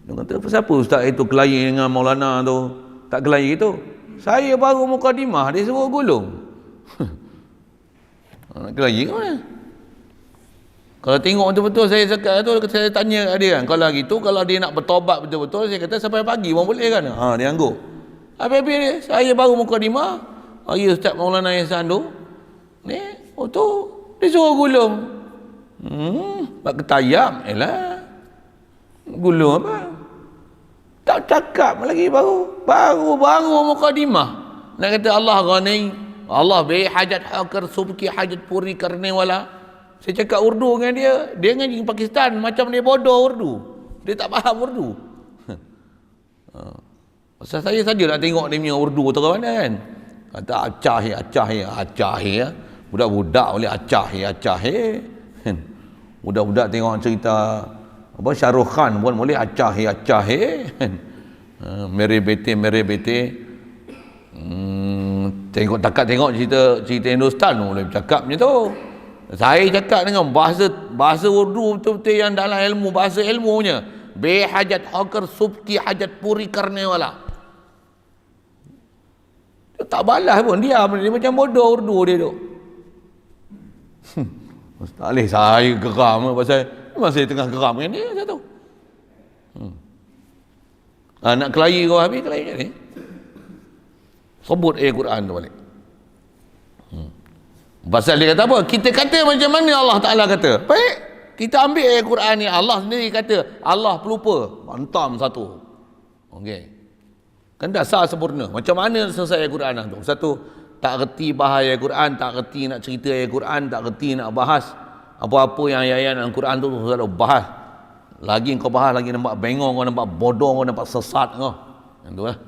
Dia kata, siapa ustaz itu klien dengan Maulana tu? Tak klien itu. Saya baru mukadimah, dia suruh gulung. Klien mana? Kalau tengok betul-betul saya cakap tu, saya tanya dia kan, kalau gitu, kalau dia nak bertobat betul-betul, saya kata sampai pagi pun boleh kan? Dia angguk. Habis dia, saya baru mukadimah, ya Ustaz Maulana Ihsan tu, ni, tu, dia suruh gulung. Bak ketayam, gulung apa? Tak cakap lagi baru mukadimah. Nak kata Allah ghani, Allah bi hajat hakar subki hajat puri karni wala. Saya cakap Urdu dengan dia ngaji Pakistan macam dia bodoh Urdu. Dia tak faham Urdu. Pasal saya saja nak tengok dia punya Urdu tu ke mana kan. Kata acah ya. Budak-budak boleh acah ya. Budak-budak tengok cerita apa Shahrukh Khan pun boleh acah ya. Mere bete. Tengok cerita Hindustan boleh bercakap macam tu. Saya cakap dengan bahasa Urdu betul-betul yang dalam ilmu, bahasa ilmunya. Be hajat hakar subki hajat puri karnewala. Dia tak balas pun, dia macam bodoh Urdu dia tu. Tak boleh saya geram pasal memang saya tengah geram dengan dia satu. Nak kelahi kau habis kelahi ni. Sebut ayat Quran tu balik. Pasal dia kata apa? Kita kata macam mana Allah Ta'ala kata. Baik, kita ambil ayat Quran ni. Allah sendiri kata, Allah pelupa. Hantam satu. Okey. Kan dasar sempurna. Macam mana selesai ayat Quran tu? Satu, tak reti bahas ayat Quran, tak reti nak cerita ayat Quran, tak reti nak bahas apa-apa yang ayat dalam Quran tu selalu bahas. Lagi kau bahas, lagi nampak bengong, kau nampak bodoh, kau nampak sesat kau. Yang tu lah.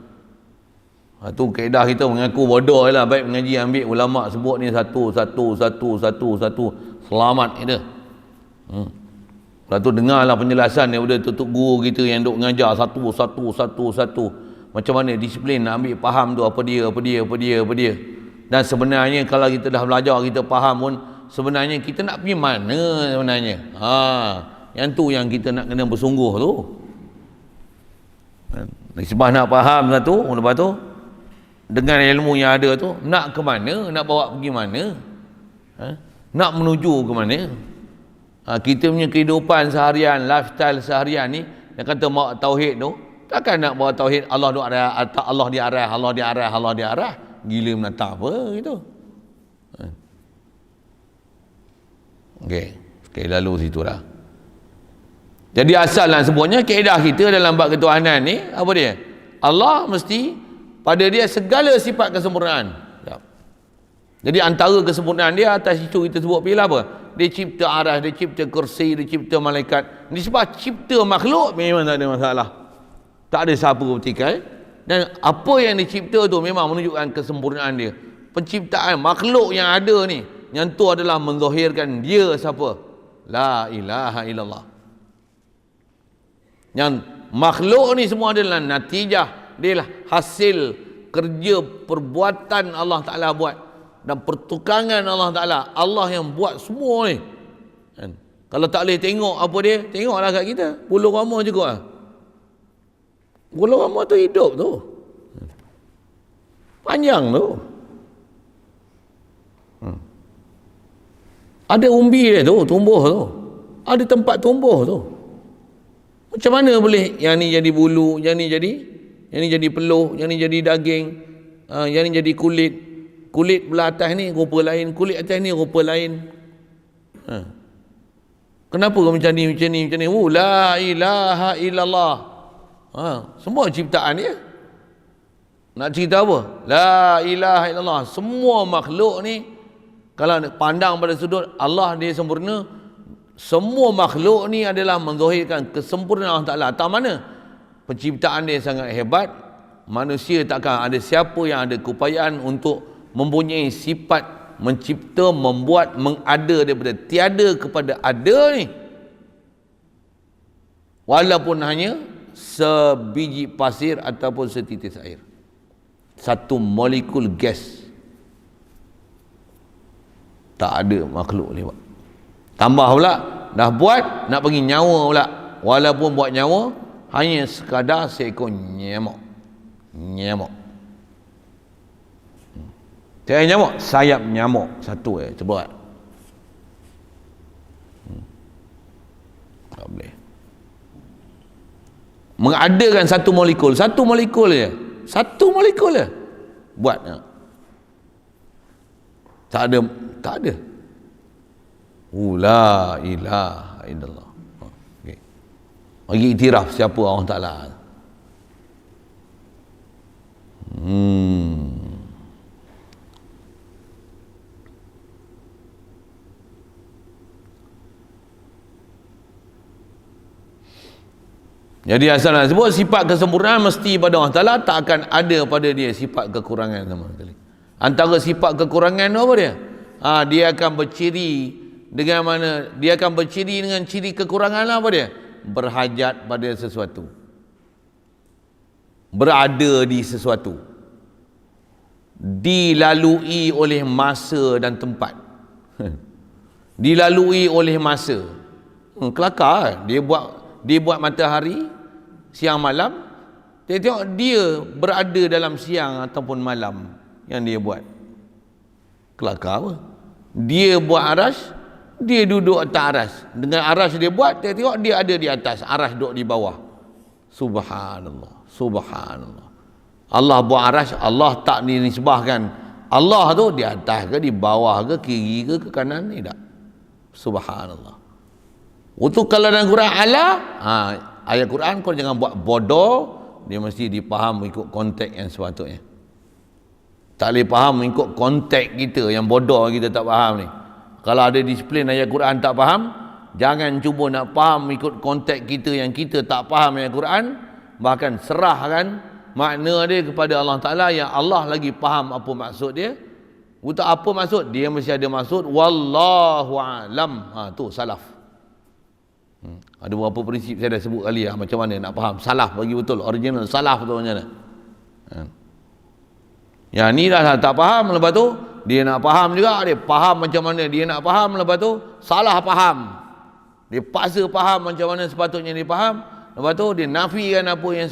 Itu kaedah kita mengaku bodoh lah. Baik mengaji ambil ulama sebut ni satu. Selamat kita. Lepas tu dengarlah penjelasan daripada tutup guru kita yang duk mengajar satu. Macam mana disiplin nak ambil faham tu apa dia. Dan sebenarnya kalau kita dah belajar, kita faham pun, sebenarnya kita nak pergi mana sebenarnya. Yang tu yang kita nak kena bersungguh tu. Sebab nak faham satu, lepas tu dengan ilmu yang ada tu, nak ke mana, nak bawa pergi mana, nak menuju ke mana. Kita punya kehidupan seharian, lifestyle seharian ni, yang kata mak tauhid tu, Takkan nak bawa tauhid Allah di arah, Allah di arah, Allah di arah, Allah di arah. Gila menatap apa gitu. Okey, sekali lalu situ dah. Jadi asalnya sebenarnya kaedah kita dalam bab ketuhanan ni apa dia? Allah mesti pada dia segala sifat kesempurnaan. Jadi antara kesempurnaan dia atas itu kita sebut bila apa? Dia cipta arah, dia cipta kursi, dia cipta malaikat. Ni sebab cipta makhluk memang tak ada masalah. Tak ada siapa bertikai. Dan apa yang dicipta tu memang menunjukkan kesempurnaan dia. Penciptaan makhluk yang ada ni, yang tu adalah menzahirkan dia siapa? La ilaha illallah. Yang makhluk ni semua adalah natijah, dia lah hasil kerja perbuatan Allah Ta'ala buat, dan pertukangan Allah Ta'ala. Allah yang buat semua ni kan? Kalau tak boleh tengok apa dia, tengoklah kat kita bulu roma juga lah. Bulu roma tu hidup tu, panjang tu, ada umbi dia tu, tumbuh tu, ada tempat tumbuh tu. Macam mana boleh yang ni jadi bulu, yang ni jadi peluh, yang ni jadi daging, yang ni jadi kulit. Kulit belah atas ni rupa lain, kulit atas ni rupa lain. Kenapa macam ni? La ilaha illallah. Semua ciptaan dia. Nak cerita apa? La ilaha illallah. Semua makhluk ni, kalau pandang pada sudut Allah dia sempurna, semua makhluk ni adalah menzahirkan kesempurnaan Allah Ta'ala. Tak mana? Penciptaan dia sangat hebat. Manusia takkan ada siapa yang ada keupayaan untuk mempunyai sifat mencipta, membuat, mengada daripada tiada kepada ada ni. Walaupun hanya sebiji pasir ataupun setitis air. Satu molekul gas. Tak ada makhluk ni buat. Tambah pula, dah buat, nak bagi nyawa pula. Walaupun buat nyawa, hanya sekadar seekor nyamuk. Nyamuk. Tiada nyamuk, sayap nyamuk. Satu cuba. Tak boleh. Mengadakan satu molekul je. Satu molekul je. Buat. Tak ada. La ilaha illallah. Okay. Bagi iktiraf siapa Allah Ta'ala. Jadi asalnya sebut sifat kesempurnaan mesti pada Allah Ta'ala, tak akan ada pada dia sifat kekurangan sama sekali. Antara sifat kekurangan apa dia? Dia akan berciri dengan mana? Dia akan berciri dengan ciri kekurangan apa dia? Berhajat pada sesuatu, berada di sesuatu, dilalui oleh masa dan tempat. Dilalui oleh masa. Kelakar dia buat matahari siang malam. Tengok dia berada dalam siang ataupun malam yang dia buat. Kelakar apa? Dia buat arash, dia duduk atas arash. Dengan arash dia buat, tengok dia ada di atas, arash duduk di bawah. Subhanallah, subhanallah. Allah buat arash, Allah tak dinisbahkan Allah tu di atas ke, di bawah ke, kiri ke kanan, ni tak. Subhanallah. Untuk kalau dalam Quran Allah, ayat Quran kau jangan buat bodoh, dia mesti dipaham ikut konteks yang sepatutnya. Tak boleh faham ikut konteks kita yang bodoh kita tak faham ni. Kalau ada disiplin ayat Quran tak faham, jangan cuba nak faham ikut konteks kita yang kita tak faham ayat Quran, bahkan serahkan makna dia kepada Allah Ta'ala yang Allah lagi faham apa maksud dia. Untuk apa maksud? Dia mesti ada maksud. Wallahu alam. Tu salaf. Ada beberapa prinsip saya dah sebut kali lah, macam mana nak faham salaf bagi betul, original salaf tu macam mana. Yang ni dah tak faham, lepas tu dia nak faham juga, dia faham macam mana dia nak faham, lepas tu salah faham, dia paksa faham macam mana sepatutnya dia faham, lepas tu dia nafikan apa yang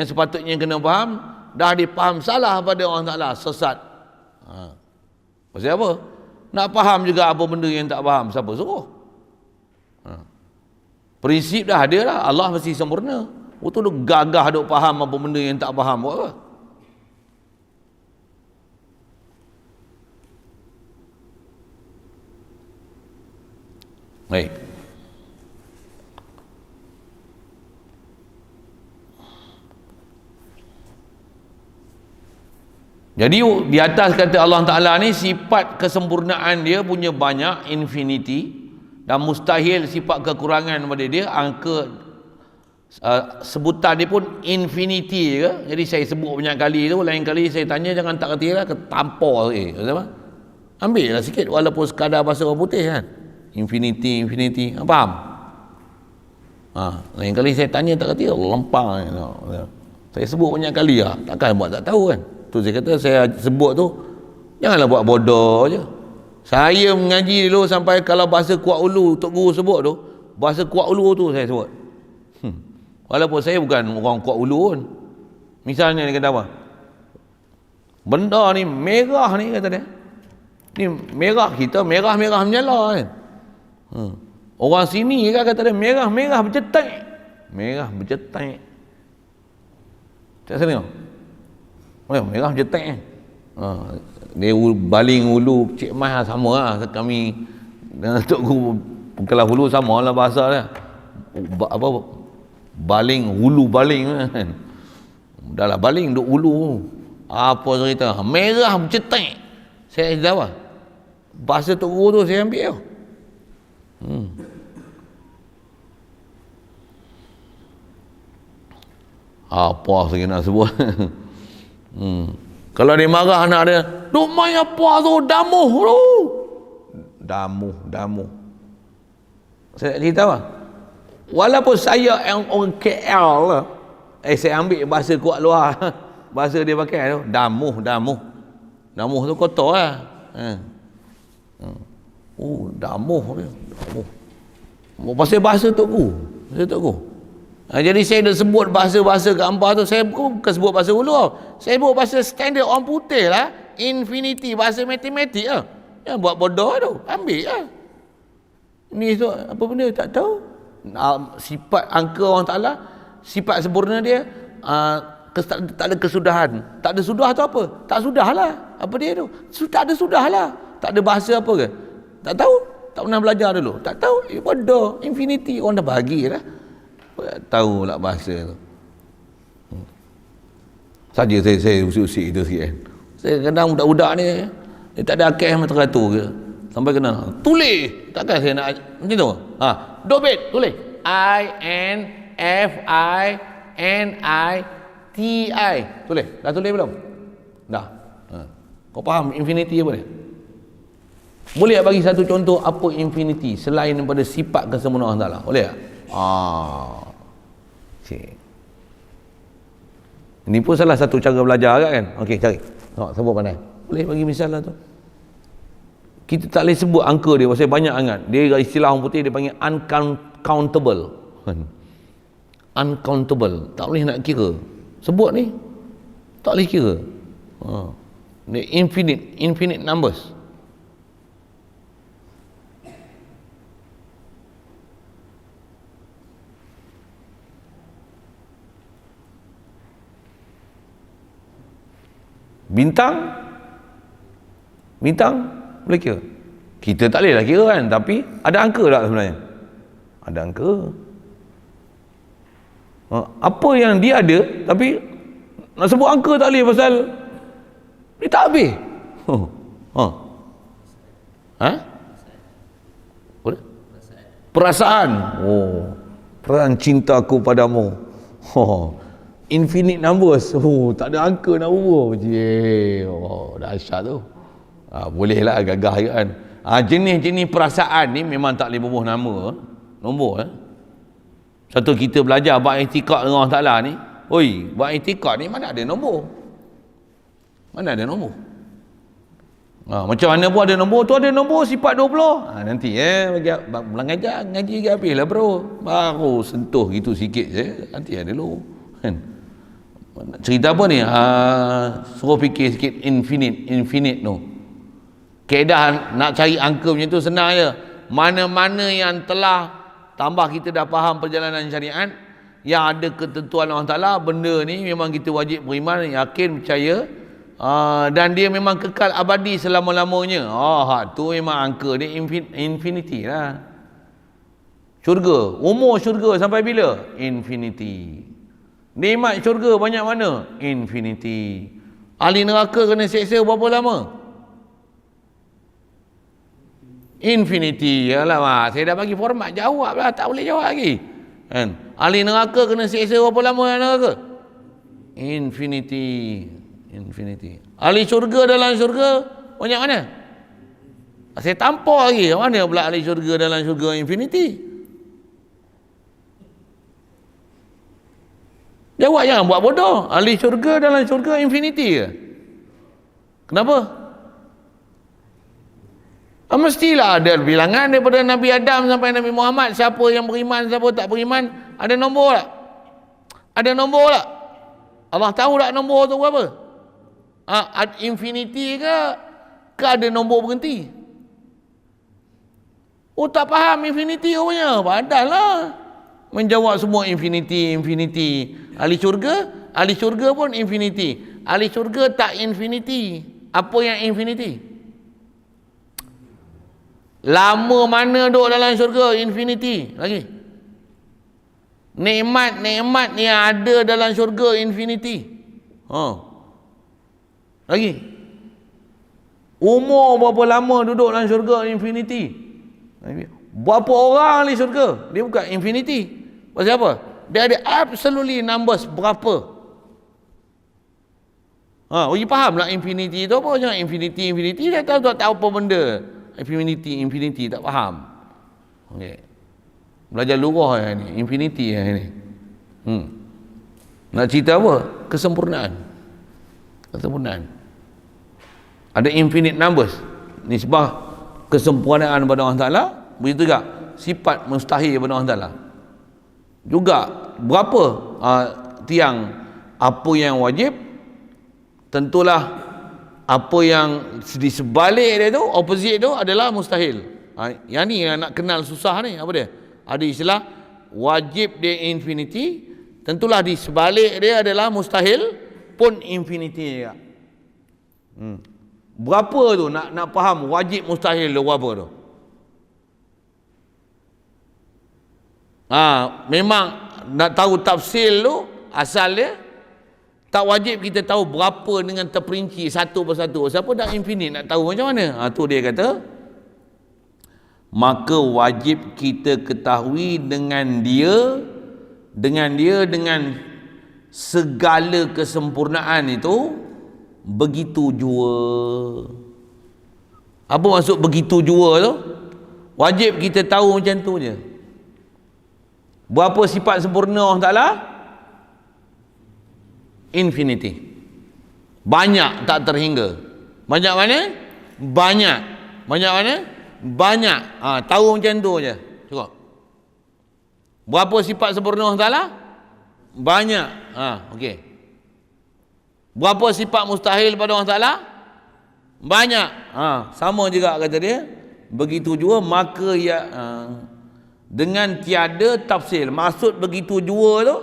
sepatutnya kena faham, dah dia faham salah pada orang Ta'ala, sesat. Pasal apa? Nak faham juga apa benda yang tak faham, siapa suruh? Prinsip dah ada lah, Allah mesti sempurna. tu duk gagah duk faham apa benda yang tak faham buat apa. Baik. Jadi di atas kata Allah Ta'ala ni, sifat kesempurnaan dia punya banyak, infinity, dan mustahil sifat kekurangan pada dia. Angka sebutan dia pun infinity je. Jadi saya sebut banyak kali tu, lain kali saya tanya jangan tak kerti lah, ketampar ambil lah sikit walaupun sekadar bahasa orang putih kan. Infinity, faham? Lain kali saya tanya tak kerti, lempang. Saya sebut banyak kali lah, takkan buat tak tahu kan. Tu saya kata, saya sebut tu janganlah buat bodoh je. Saya mengaji dulu sampai kalau bahasa Kuak Ulu Tok Guru sebut tu, bahasa Kuak Ulu tu saya sebut. Walaupun saya bukan orang Kuak Ulu pun. Misalnya dia kata apa? Benda ni merah ni, kata dia. Ni merah, kita merah-merah menyala kan. Orang sini kan kata dia merah-merah bercetak. Merah bercetak. Tak salah. Merah bercetak kan. Dia baling hulu Cik Mas sama lah. Kami dengan Tok Guru Kelas Hulu sama lah bahasa dia. Apa baling hulu baling kan. Dah lah baling duk hulu. Apa cerita? Merah bercetak. Saya jawab. Bahasa Tok Guru tu saya ambil tau. Apa saya nak sebut? Kalau dia marah anak dia, duk main apa tu, damuh tu. Damuh. Saya cerita apa? Walaupun saya yang orang KL lah, saya ambil bahasa kuat luar. Bahasa dia pakai tu, damuh. Damuh tu kotor lah. Damuh dia. Pasal bahasa Tok Guru. Jadi saya dah sebut bahasa-bahasa kat hangpa tu, saya bukan sebut bahasa Hulu tau. Saya sebut bahasa standard orang putih lah. Infinity, bahasa matematik lah. Yang buat bodoh tu, ambil lah. Ni tu, apa benda tak tahu. Sifat angka orang Ta'ala, sifat sempurna dia, tak ada kesudahan. Tak ada sudah tu apa? Tak sudah lah. Apa dia tu? Tak ada sudah lah. Tak ada bahasa apa ke? Tak tahu. Tak pernah belajar dulu. Tak tahu. Bodoh. Infinity. Orang dah bagi lah. Tahu lah bahasa tu. Saja saya usik-usik itu sikit kan. Saya kadang budak-budak ni, dia tak ada akal yang teratur ke. Sampai kena tulis. Takkan saya nak macam tu. Dobit tulis. INFINITI. Tulis. Dah tulis belum? Dah. Kau faham infinity apa dia? Boleh tak bagi satu contoh apa infinity selain daripada sifat kesempurnaan Allah Ta'ala? Boleh tak? Cik. Ini pun salah satu cara belajar kan? Okey, cari. Sebut pandai. Boleh bagi misal lah tu. Kita tak boleh sebut angka dia pasal banyak sangat. Dia istilah orang putih dia panggil uncountable. Uncountable. Tak boleh nak kira. Sebut ni tak boleh kira. Dia infinite numbers. Bintang boleh kira. Kita tak boleh lah kira kan, tapi ada angka tak sebenarnya? Ada angka. Apa yang dia ada, tapi nak sebut angka tak boleh pasal dia tak habis. Perasaan. Perasaan cintaku padamu. Infinite numbers. Tak ada angka nak ubah. Dahsyat tu. Bolehlah gagah je kan. Jenis-jenis perasaan ni memang tak boleh bubuh nama. Nombor. Satu kita belajar bab i'tiqad dengan Allah Ta'ala ni. Bab i'tiqad ni mana ada nombor? Mana ada nombor? Macam mana pun ada nombor. Tu ada nombor sifat 20. Nanti ngaji ke habis lah bro. Baru sentuh gitu sikit je. Nanti ada dulu. Cerita apa ni? Suruh fikir sikit infinite tu. Kaedah nak cari angka macam tu senang je. Mana-mana yang telah tambah kita dah faham perjalanan syariat, yang ada ketentuan Allah Ta'ala, benda ni memang kita wajib beriman, yakin, percaya, dan dia memang kekal abadi selama-lamanya. Tu memang angka dia infinity lah. Syurga, umur syurga sampai bila? Infinity. Nikmat syurga banyak mana? Infinity. Ahli neraka kena seksa berapa lama? Infinity. Alamak, saya dah bagi format, jawab lah, tak boleh jawab lagi kan? Ahli neraka kena seksa berapa lama neraka? Infinity. Ahli syurga dalam syurga banyak mana? Saya tampar lagi, mana pula ahli syurga dalam syurga infinity? Jawab, jangan buat bodoh. Ahli syurga dalam syurga infinity ke? Kenapa? Mestilah ada bilangan daripada Nabi Adam sampai Nabi Muhammad, siapa yang beriman, siapa tak beriman, ada nombor tak? Ada nombor tak? Allah tahu tak nombor tu berapa? Infinity ke ada nombor berhenti? Tak faham infinity rupanya. Padahlah menjawab semua infinity. Ahli syurga pun infinity. Ahli syurga tak infinity. Apa yang infinity? Lama mana duduk dalam syurga? Infinity. Lagi, nikmat yang ada dalam syurga infinity. Lagi, umur berapa lama duduk dalam syurga infinity. Berapa orang ahli syurga? Dia bukan infinity. Pasal apa? Dia ada absolutely numbers berapa. Uji faham lah infinity tu apa. Jangan infinity dia tahu apa benda. Infinity tak faham. Okay. Belajar lurah yang ni, infinity yang ni. Nak cerita apa? Kesempurnaan. Ada infinite numbers. Nisbah kesempurnaan pada Allah Ta'ala. Begitu juga sifat mustahil pada Allah Ta'ala. Juga berapa tiang apa yang wajib, tentulah apa yang di sebalik dia tu, opposite tu adalah mustahil. Yang ni yang nak kenal susah ni. Apa dia? Ada istilah wajib dia infinity, tentulah di sebalik dia adalah mustahil pun infinity juga. Berapa tu nak faham wajib mustahil tu berapa tu? Memang nak tahu tafsil tu asal dia, tak wajib kita tahu berapa dengan terperinci satu persatu. Siapa dah infinite nak tahu macam mana? Tu dia kata, maka wajib kita ketahui dengan segala kesempurnaan itu begitu jua. Apa maksud begitu jua tu? Wajib kita tahu macam tu je. Berapa sifat sempurna Allah Ta'ala? Infinity. Banyak tak terhingga. Banyak mana? Banyak. Banyak mana? Banyak. Tahu macam tu je. Cukup. Berapa sifat sempurna Allah Ta'ala? Banyak. Okey. Berapa sifat mustahil pada Allah Ta'ala? Banyak. Sama juga kata dia. Begitu juga maka dengan tiada tafsil. Maksud begitu jua tu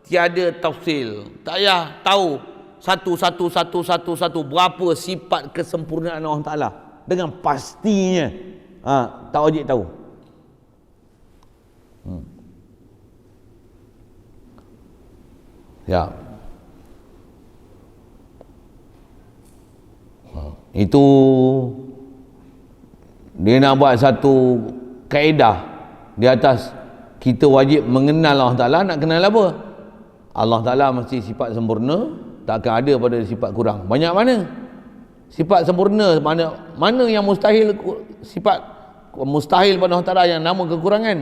tiada tafsil. Tak payah tahu satu berapa sifat kesempurnaan Allah Ta'ala dengan pastinya. Tak wajib tahu. Ya. Itu dia nak buat satu kaedah di atas kita wajib mengenal Allah Ta'ala. Nak kenal apa? Allah Ta'ala mesti sifat sempurna, tak akan ada pada sifat kurang. Banyak mana? Sifat sempurna, mana yang mustahil, sifat mustahil pada Allah Ta'ala yang nama kekurangan.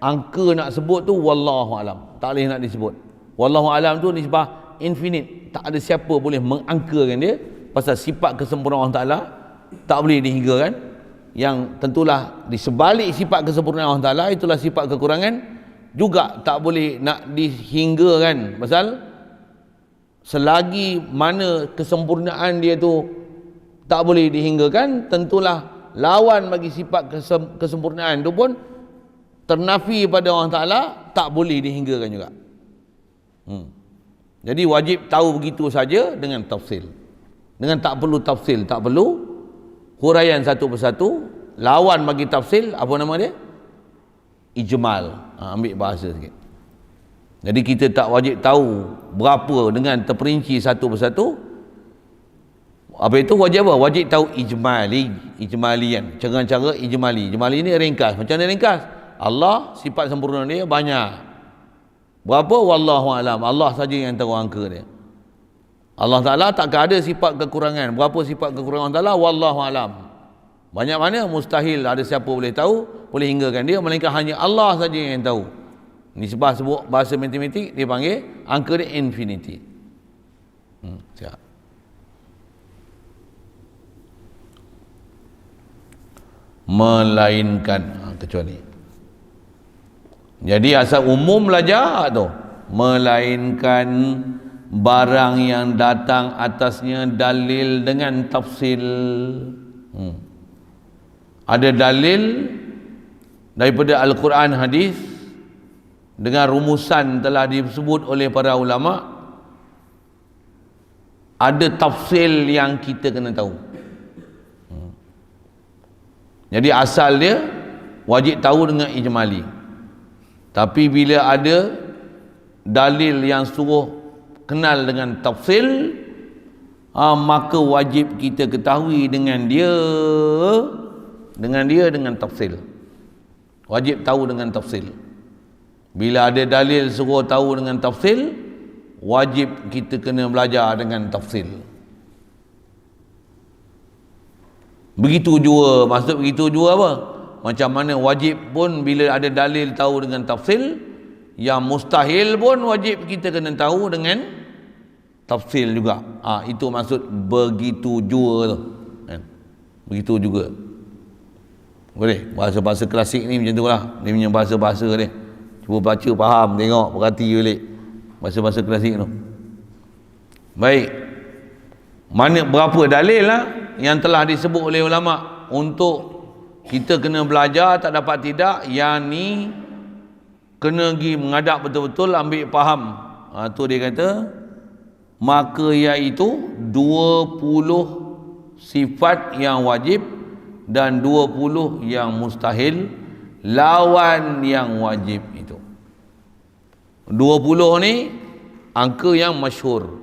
Angka nak sebut tu wallahu alam, tak boleh nak disebut. Wallahu alam tu nisbah infinite, tak ada siapa boleh mengangkakan dia. Pasal sifat kesempurnaan Allah Ta'ala tak boleh dihinggakan. Yang tentulah di sebalik sifat kesempurnaan Allah Ta'ala itulah sifat kekurangan juga tak boleh nak dihinggakan. Pasal selagi mana kesempurnaan dia tu tak boleh dihinggakan, tentulah lawan bagi sifat kesempurnaan tu pun ternafi pada Allah Ta'ala tak boleh dihinggakan juga. Jadi wajib tahu begitu saja dengan tafsil. Dengan tak perlu tafsil, tak perlu huraian satu persatu. Lawan bagi tafsil, apa nama dia? Ijmal. Ambil bahasa sikit. Jadi kita tak wajib tahu berapa dengan terperinci satu persatu. Apa itu wajib apa? Wajib tahu ijmalian. Cara-cara ijmali. Ijmali ni ringkas. Macam mana ringkas? Allah, sifat sempurna dia banyak. Berapa? Wallahu alam. Allah saja yang tahu angka dia. Allah Ta'ala takkan ada sifat kekurangan. Berapa sifat kekurangan Allah Ta'ala? Wallahu alam. Banyak mana? Mustahil ada siapa boleh tahu, boleh hinggakan dia, melainkan hanya Allah saja yang tahu. Nisbah sebut bahasa matematik, dia panggil angka dia infinity. Siap. Melainkan, kecuali. Jadi asal umum belajar tu, melainkan barang yang datang atasnya dalil dengan tafsil. Ada dalil daripada Al-Quran, hadis dengan rumusan telah disebut oleh para ulama. Ada tafsil yang kita kena tahu. Jadi asal dia wajib tahu dengan ijmali. Tapi bila ada dalil yang suruh kenal dengan tafsil, maka wajib kita ketahui dengan tafsil. Wajib tahu dengan tafsil. Bila ada dalil suruh tahu dengan tafsil, wajib kita kena belajar dengan tafsil. Begitu juga, maksud begitu juga apa? Macam mana wajib pun bila ada dalil tahu dengan tafsil, yang mustahil pun wajib kita kena tahu dengan tafsil juga. Itu maksud begitu juga tu. Begitu juga. Boleh? Bahasa-bahasa klasik ni macam tu lah. Dia punya bahasa-bahasa dia. Cuba baca, faham, tengok, perhati balik. Bahasa-bahasa klasik tu. Baik. Berapa dalil lah yang telah disebut oleh ulama untuk kita kena belajar, tak dapat tidak, yang ni kena pergi mengadap betul-betul, ambil faham. Tu dia kata, maka iaitu 20 sifat yang wajib dan 20 yang mustahil, lawan yang wajib itu. 20 ni angka yang masyhur,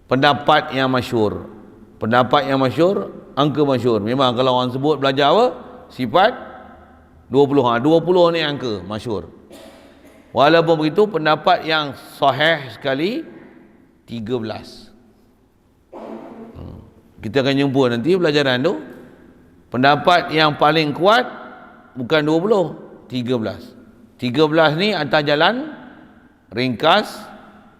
pendapat yang masyhur. Pendapat yang masyhur, angka masyhur. Memang kalau orang sebut belajar apa? Sifat 20. 20 ni angka masyhur. Walaupun begitu, pendapat yang sahih sekali 13. Kita akan jumpa nanti pelajaran tu. Pendapat yang paling kuat bukan 20, 13. 13 ni atas jalan ringkas,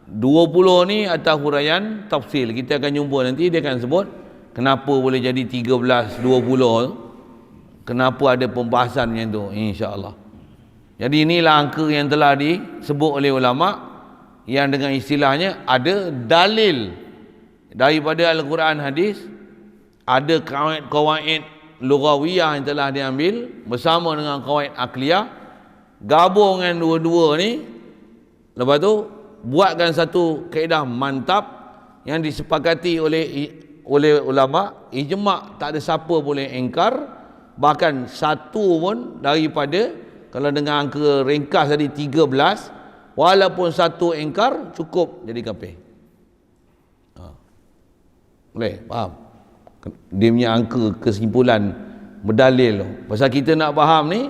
20 ni atas huraian tafsil. Kita akan jumpa nanti, dia akan sebut kenapa boleh jadi 13, 20. Kenapa ada pembahasan macam tu, insya-Allah. Jadi inilah angka yang telah disebut oleh ulama, yang dengan istilahnya ada dalil daripada Al-Quran, hadis, ada kawaid lughawiyah yang telah diambil bersama dengan kawaid akliyah, gabungan dua-dua ni, lepas tu buatkan satu kaedah mantap yang disepakati oleh ulama, ijma', tak ada siapa boleh engkar, bahkan satu pun daripada, kalau dengan angka ringkas tadi 13, walaupun satu engkar cukup jadi kafir. Boleh faham? Dia punya angka kesimpulan berdalil. Pasal kita nak faham ni,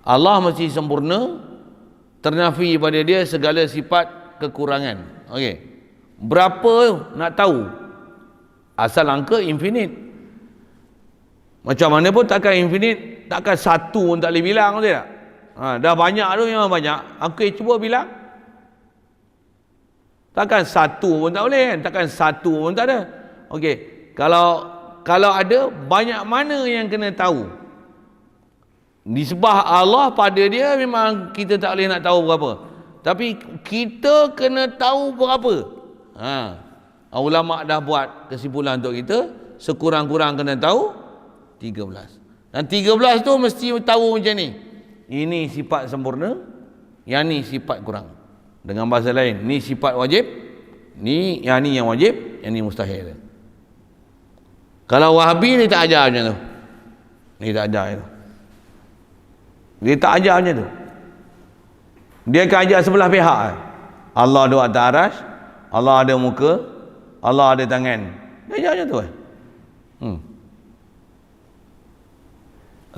Allah mesti sempurna, ternafi pada dia segala sifat kekurangan. Okey. Berapa nak tahu? Asal angka infinite. Macam mana pun takkan infinite, takkan satu pun tak boleh bilang, betul tak? Dah banyak tu, memang banyak. Okey, cuba bilang. Takkan satu pun tak boleh kan? Takkan satu pun tak ada. Okey, kalau ada, banyak mana yang kena tahu? Nisbah Allah pada dia memang kita tak boleh nak tahu berapa. Tapi kita kena tahu berapa. Ulama dah buat kesimpulan untuk kita, sekurang-kurang kena tahu 13. Dan 13 tu mesti tahu macam ni. Ini sifat sempurna, yang ni sifat kurang. Dengan bahasa lain, ni sifat wajib, ni yang wajib, yang ni mustahil. Kalau Wahabi ni tak ajar macam tu. Ni tak ajar itu. Dia tak ajar macam tu. Dia akan ajar sebelah pihak. Allah ada atas arasy, Allah ada muka, Allah ada tangan. Dia ajar macam tu.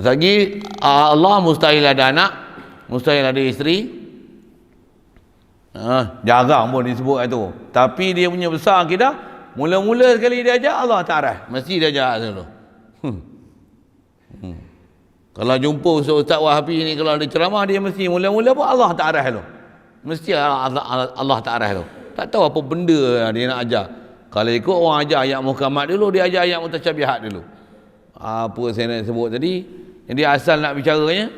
Lagi Allah mustahil ada anak, mustahil ada isteri. Jarang pun disebut itu. Tapi dia punya besar akidah, mula-mula sekali dia ajar Allah Ta'ala, mesti dia ajar dulu. Kalau jumpa Ustaz Wahabi ni, kalau ada ceramah, dia mesti mula-mula pun Allah Ta'ala dulu. Mesti Allah Ta'ala dulu. Tak tahu apa benda dia nak ajar. Kalau ikut orang ajar ayat Muhammad dulu, dia ajar ayat mutasyabihat dulu. Apa saya nak sebut tadi, jadi asal nak bicaranya,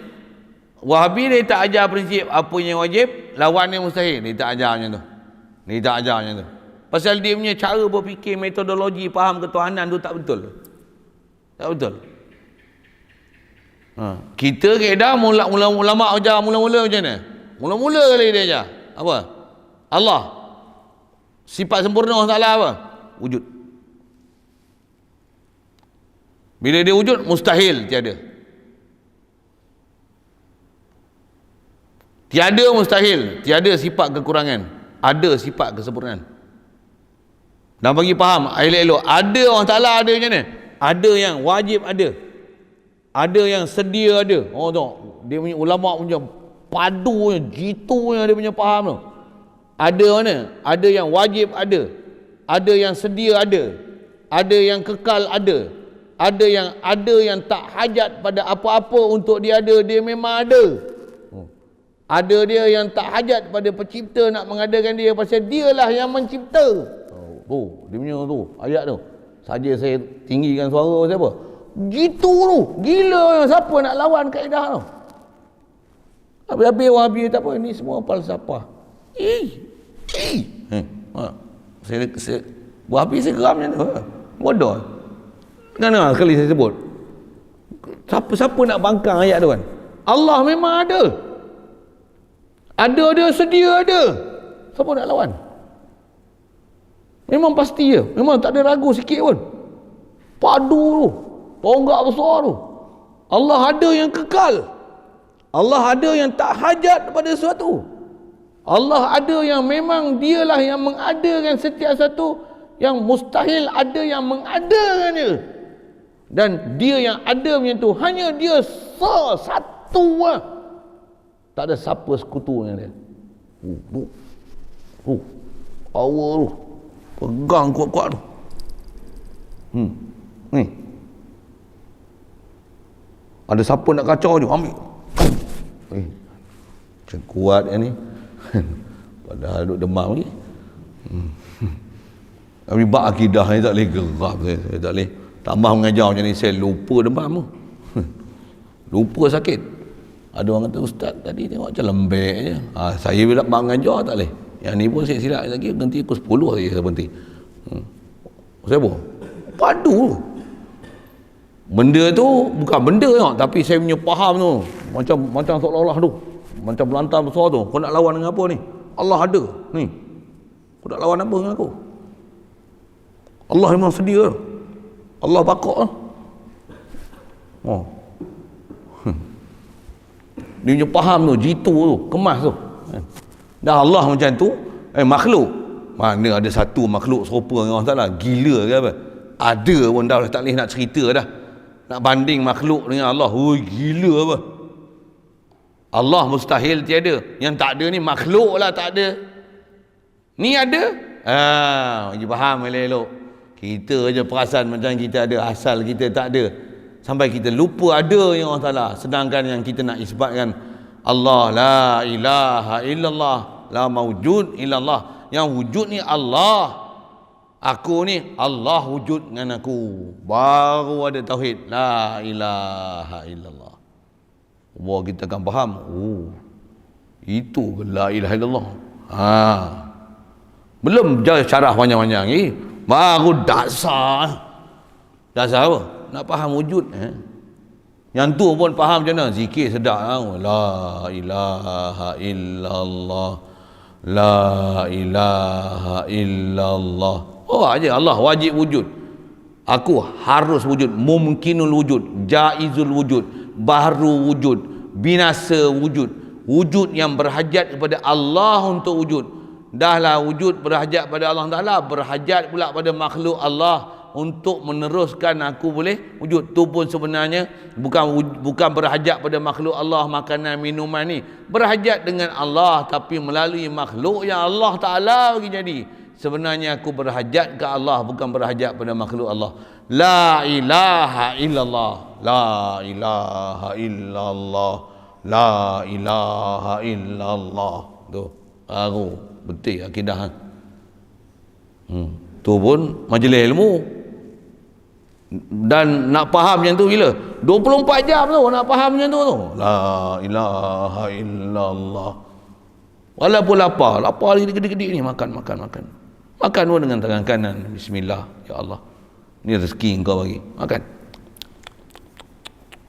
Wahabi dia tak ajar prinsip apa yang wajib, lawan yang mustahil. Dia tak ajar macam tu. Dia tak ajar macam tu. Pasal dia punya cara berfikir, metodologi faham ketuhanan tu tak betul. Tak betul. Kita kaedah ulama ajar mula-mula macam mana? Mula-mula kali dia ajar apa? Allah. Sifat sempurna Allah Ta'ala apa? Wujud. Bila dia wujud, mustahil tiada. Tiada mustahil, tiada sifat kekurangan, ada sifat kesempurnaan. Dan bagi faham elok-elok, ada Allah Ta'ala ada macam mana? Ada yang wajib ada, ada yang sedia ada. Oh tengok, dia punya ulama punya padunya, jitunya dia punya faham tu. Ada mana? Ada yang wajib ada yang sedia ada yang kekal ada yang tak hajat pada apa-apa untuk dia ada, dia memang ada. Ada dia yang tak hajat pada pencipta nak mengadakan dia, pasal dialah yang mencipta. Dia punya tu, ayat tu. Saja saya tinggikan suara siapa? Gitu tu. Gila, siapa nak lawan kaedah tu? Habis-habis Wahabi tak apa, ni semua falsafah. Saya Wahabi saya geram macam tu. Bodoh. Kenapa sekali saya sebut? Siapa nak bangkang ayat tu kan? Allah memang ada. Ada, sedia ada. Siapa nak lawan? Memang pasti je. Memang tak ada ragu sikit pun. Padu tu. Tonggak besar tu. Allah ada yang kekal. Allah ada yang tak hajat pada sesuatu. Allah ada yang memang dialah yang mengadakan setiap satu. Yang mustahil ada yang mengadakan dia. Dan dia yang ada macam tu, hanya dia satu lah. Tak ada siapa sekutu dengan dia. Power tu. Pegang kuat-kuat tu. Ni. Ada siapa nak kacau dia, ambil. Macam kuat yang ni. Padahal duduk demam lagi. Tapi bak akidah ni tak boleh gerak. Saya tak boleh. Tambah mengajar macam ni, saya lupa demam tu. Lupa sakit. Ada orang kata, ustaz tadi tengok macam lembek je. Saya bila bak mengajar tak boleh. Yang ni pun saya silap lagi, berhenti pukul 10 saja saya berhenti. Saya pun padu. Benda tu bukan benda tau, tapi saya punya faham tu macam seolah-olah tu, macam belantar besar tu. Kau nak lawan dengan apa ni? Allah ada ni. Kau nak lawan apa dengan aku? Allah memang sedia. Allah bakok lah. Dia punya faham tu, jitu tu, kemas tu. Dah Allah macam tu, makhluk. Mana ada satu makhluk serupa dengan Allah Ta'ala? Gila ke apa? Ada pun dah tak boleh nak cerita dah. Nak banding makhluk dengan Allah. Gila apa? Allah mustahil tiada. Yang tak ada ni makhluk lah tak ada. Ni ada? Bagi faham elok-elok. Kita je perasan macam kita ada, asal kita tak ada. Sampai kita lupa ada yang Allah Ta'ala. Sedangkan yang kita nak isbatkan, Allah la ilaha illallah, la mawjud illallah. Yang wujud ni Allah. Aku ni Allah wujud dengan aku. Baru ada tauhid la ilaha illallah. Bahawa kita akan faham, itu la ilaha illallah. Belum syarah panjang-panjang ni. Baru dasar. Dasar apa? Nak faham wujud. Yang tu pun faham macam mana? Zikir sedap. La ilaha illallah La ilaha illallah. Oh aja Allah wajib wujud. Aku harus wujud, mumkinul wujud, jaizul wujud, baru wujud, binasa wujud. Wujud yang berhajat kepada Allah untuk wujud. Dahlah wujud berhajat pada Allah, dahlah berhajat pula pada makhluk Allah untuk meneruskan aku boleh wujud. Tu pun sebenarnya bukan berhajat pada makhluk Allah, makanan minuman ni berhajat dengan Allah, tapi melalui makhluk yang Allah Ta'ala bagi jadi. Sebenarnya aku berhajat ke Allah, bukan berhajat pada makhluk Allah. La ilaha illallah, la ilaha illallah, la ilaha illallah. Tu baru betul akidah. Tu pun majlis ilmu. Dan nak faham macam tu bila 24 jam tu nak faham macam tu. La ilaha illallah. Walaupun lapar gede-gede ni makan pun dengan tangan kanan. Bismillah, ya Allah, ni rezeki engkau bagi, makan.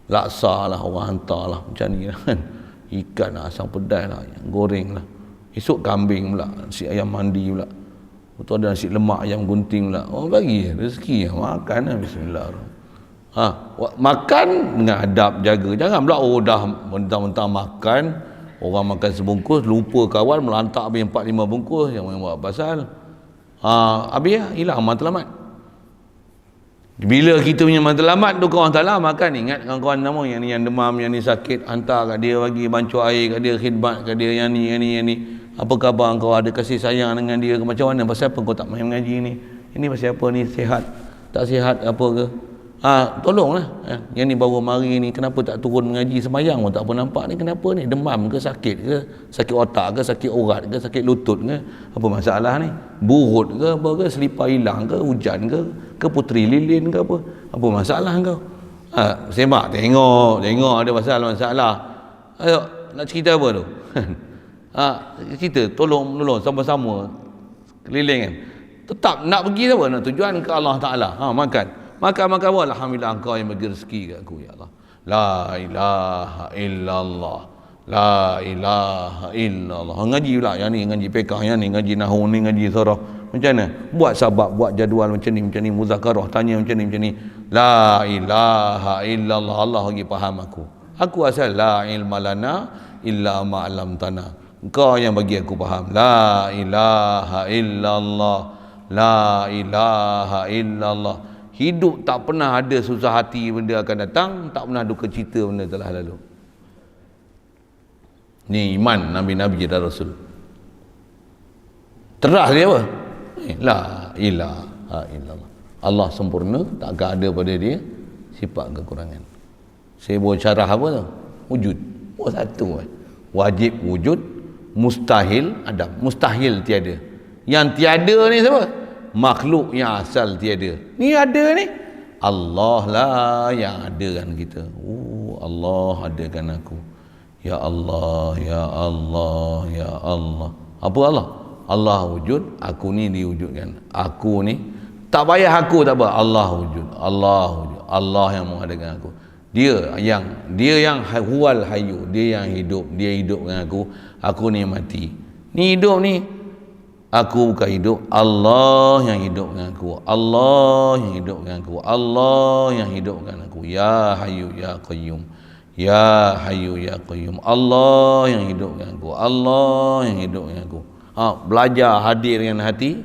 Laksa lah orang hantar lah macam ni kan. Ikan lah, asam pedas lah, goreng lah. Esok kambing pula, nasi ayam mandi pula. Betul ada nasi lemak ayam gunting pula. Oh bagi rezeki, makan lah. Bismillahirrahmanirrahim. Makan dengan adab, jaga. Jangan pula dah mentang-mentang makan, orang makan sebungkus lupa kawan melantak habis 4-5 bungkus, yang buat pasal. Habis lah, hilang matlamat. Bila kita punya matlamat tu kawan tak lah makan, ingat kawan-kawan nama yang ni yang demam, yang ni sakit, hantar kat dia, bagi bancuh air kat dia, khidmat kat dia, yang ni. Apa khabar kau, ada kasih sayang dengan dia ke, macam mana, pasal apa kau tak main mengaji ni, ini pasal apa ni, sihat tak sihat apa ke, tolonglah. Yang ni baru mari ni, kenapa tak turun mengaji sembahyang pun tak pun nampak ni, kenapa ni, demam ke, sakit ke, sakit otak ke, sakit urat ke, sakit lutut ke, apa masalah ni, burut ke, apa ke, selipar hilang ke, hujan ke puteri lilin ke, apa masalah kau. Semak tengok ada masalah. Ayo nak cerita apa tu? Cerita tolong sama-sama keliling kan. Tetap nak pergi apa, nak tujuan ke Allah Ta'ala. Makan apa, alhamdulillah engkau yang bagi rezeki kat aku, ya Allah. La ilaha illallah, la ilaha illallah. Ngaji pula, yang ni ngaji fiqh, yang ni ngaji nahwu, ni ngaji sarah. Macam mana? Buat sabab, buat jadual macam ni, muzakarah, tanya macam ni. La ilaha illallah, Allah bagi faham aku. Aku asal la ilma lana illa ma 'allamtana. Engkau yang bagi aku faham. La ilaha illallah, la ilaha illallah. Hidup tak pernah ada susah hati benda akan datang, tak pernah duka cita benda telah lalu. Ni iman nabi-nabi dan rasul. Terah dia apa? La ilaha illallah. Allah sempurna, tak akan ada pada dia sifat kekurangan. Saya buat syarah apa tu? Wujud. Satu. Wajib wujud, mustahil ada. Mustahil tiada. Yang tiada ni siapa? Makhluk yang asal tiada. Ni ada ni. Allah lah yang adakan kita. Allah adakan aku. Ya Allah, ya Allah, ya Allah. Apa Allah? Allah wujud, aku ni diwujudkan. Aku ni tak payah aku tak apa. Allah wujud. Allah yang mengadakan aku. Dia yang huwal hayyu, dia yang hidup, dia hidup dengan aku ni mati. Ni hidup ni, aku bukan hidup, Allah yang hidup dengan aku, Allah yang hidup dengan aku, Allah yang hidup dengan aku. Ya hayyu ya qayyum, ya hayyu ya qayyum, Allah yang hidup dengan aku, Allah yang hidup dengan aku. Belajar hadir dengan hati.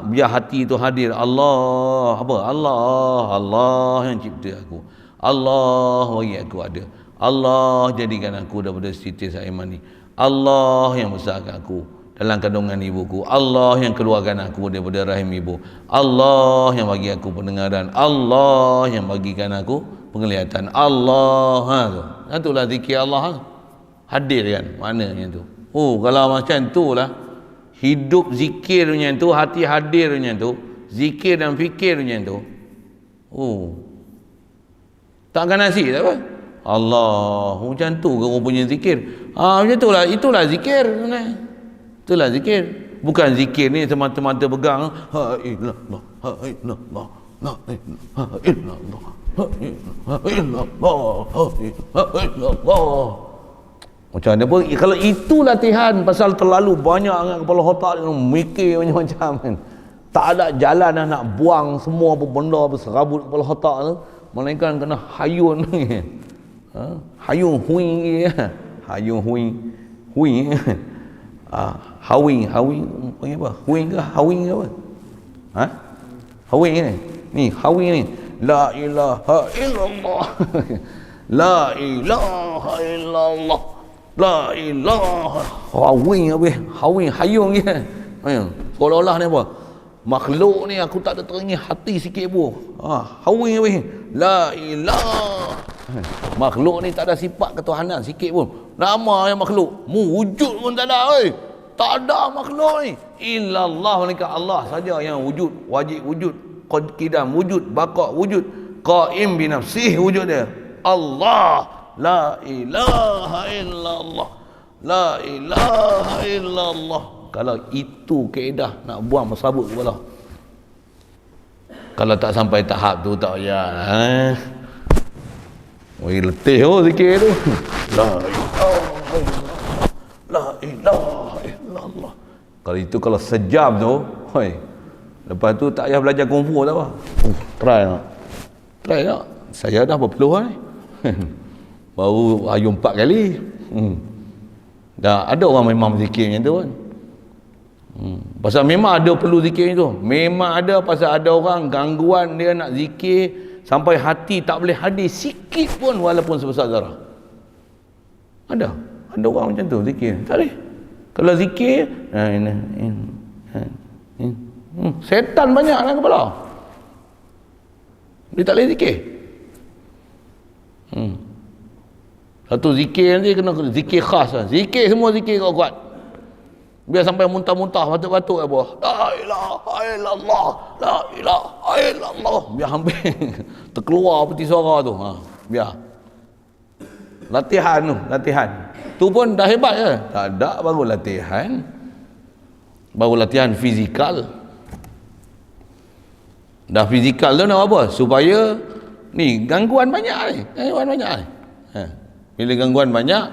Biar hati itu hadir. Allah apa? Allah yang cipta aku. Allah bagi aku ada. Allah jadikan aku daripada Siti Saiman ni. Allah yang besarkan aku dalam kandungan ibuku. Allah yang keluarkan aku daripada rahim ibu. Allah yang bagi aku pendengaran. Allah yang bagikan aku penglihatan. Allah. Itulah zikir Allah. Hadir kan maknanya tu. Kalau macam tu lah, hidup zikirnya tu, hati hadirnya tu, zikir dan fikirnya tu, takkan nasi tak apa. Allah, macam tu ke orang punya zikir? Macam tu lah, itulah zikir. Itulah zikir. Bukan zikir ni semata-mata pegang ha illallah, ha illallah, la ilaha illallah, ha illallah, ha illallah. Macam mana pun, kalau itu latihan, pasal terlalu banyak dengan kepala otak dia mikir macam-macam kan. Tak ada jalan dah nak buang semua apa benda berserabut kepala otak tu, melainkan kena hayun ni. Hayun hui ya. Hayun hui. Hawing panggil apa? Huing ke hawing ke apa? Hawing ni. Ni hawing ni. La ilaha illallah. La ilaha illallah. La ilaha. Hawing apa? Hawing hayung je. Seolah-olah ni apa? Makhluk ni aku tak ada teringin hati sikit pun. Hawing apa? La ilaha. Makhluk ni tak ada sifat ketuhanan sikit pun. Nama yang makhluk, wujud pun tak ada oi. Tak ada makhluk ni. Illallah, malaikat Allah saja yang wujud, wajib wujud, qidam wujud, baqa wujud, qaim bi nafsih wujud dia. Allah, la ilaha illallah. La ilaha illallah. Kalau itu kaedah nak buang bersabut kepala. Kalau tak sampai tahap tu tak payah. Oi letih zikir tu. La ilaha illallah. Kalau itu kalau sejam tu, lepas tu tak payah belajar kungfu tak apa. Try tak? Saya dah berpeluh ni. Baru ayun 4 kali. Dah ada orang memang zikir macam tu kan. Pasal memang ada perlu zikir itu. Memang ada, pasal ada orang gangguan dia nak zikir sampai hati tak boleh hadir sikit pun walaupun sebesar zarah. Ada orang macam tu zikir. Tak boleh. Kalau zikir, setan banyak dalam kepala. Dia tak boleh zikir. Satu zikir nanti kena zikir khas lah. Zikir semua zikir kuat. Biar sampai muntah-muntah, batuk-batuk apa. La ilaha illallah. La ilaha illallah. Biar hampir terkeluar peti suara tu. Biar. Latihan tu, latihan. Tu pun dah hebat je. Tak ada, baru latihan. Baru latihan fizikal. Dah fizikal tu nak apa? Supaya ni gangguan banyak ni. Bila gangguan banyak,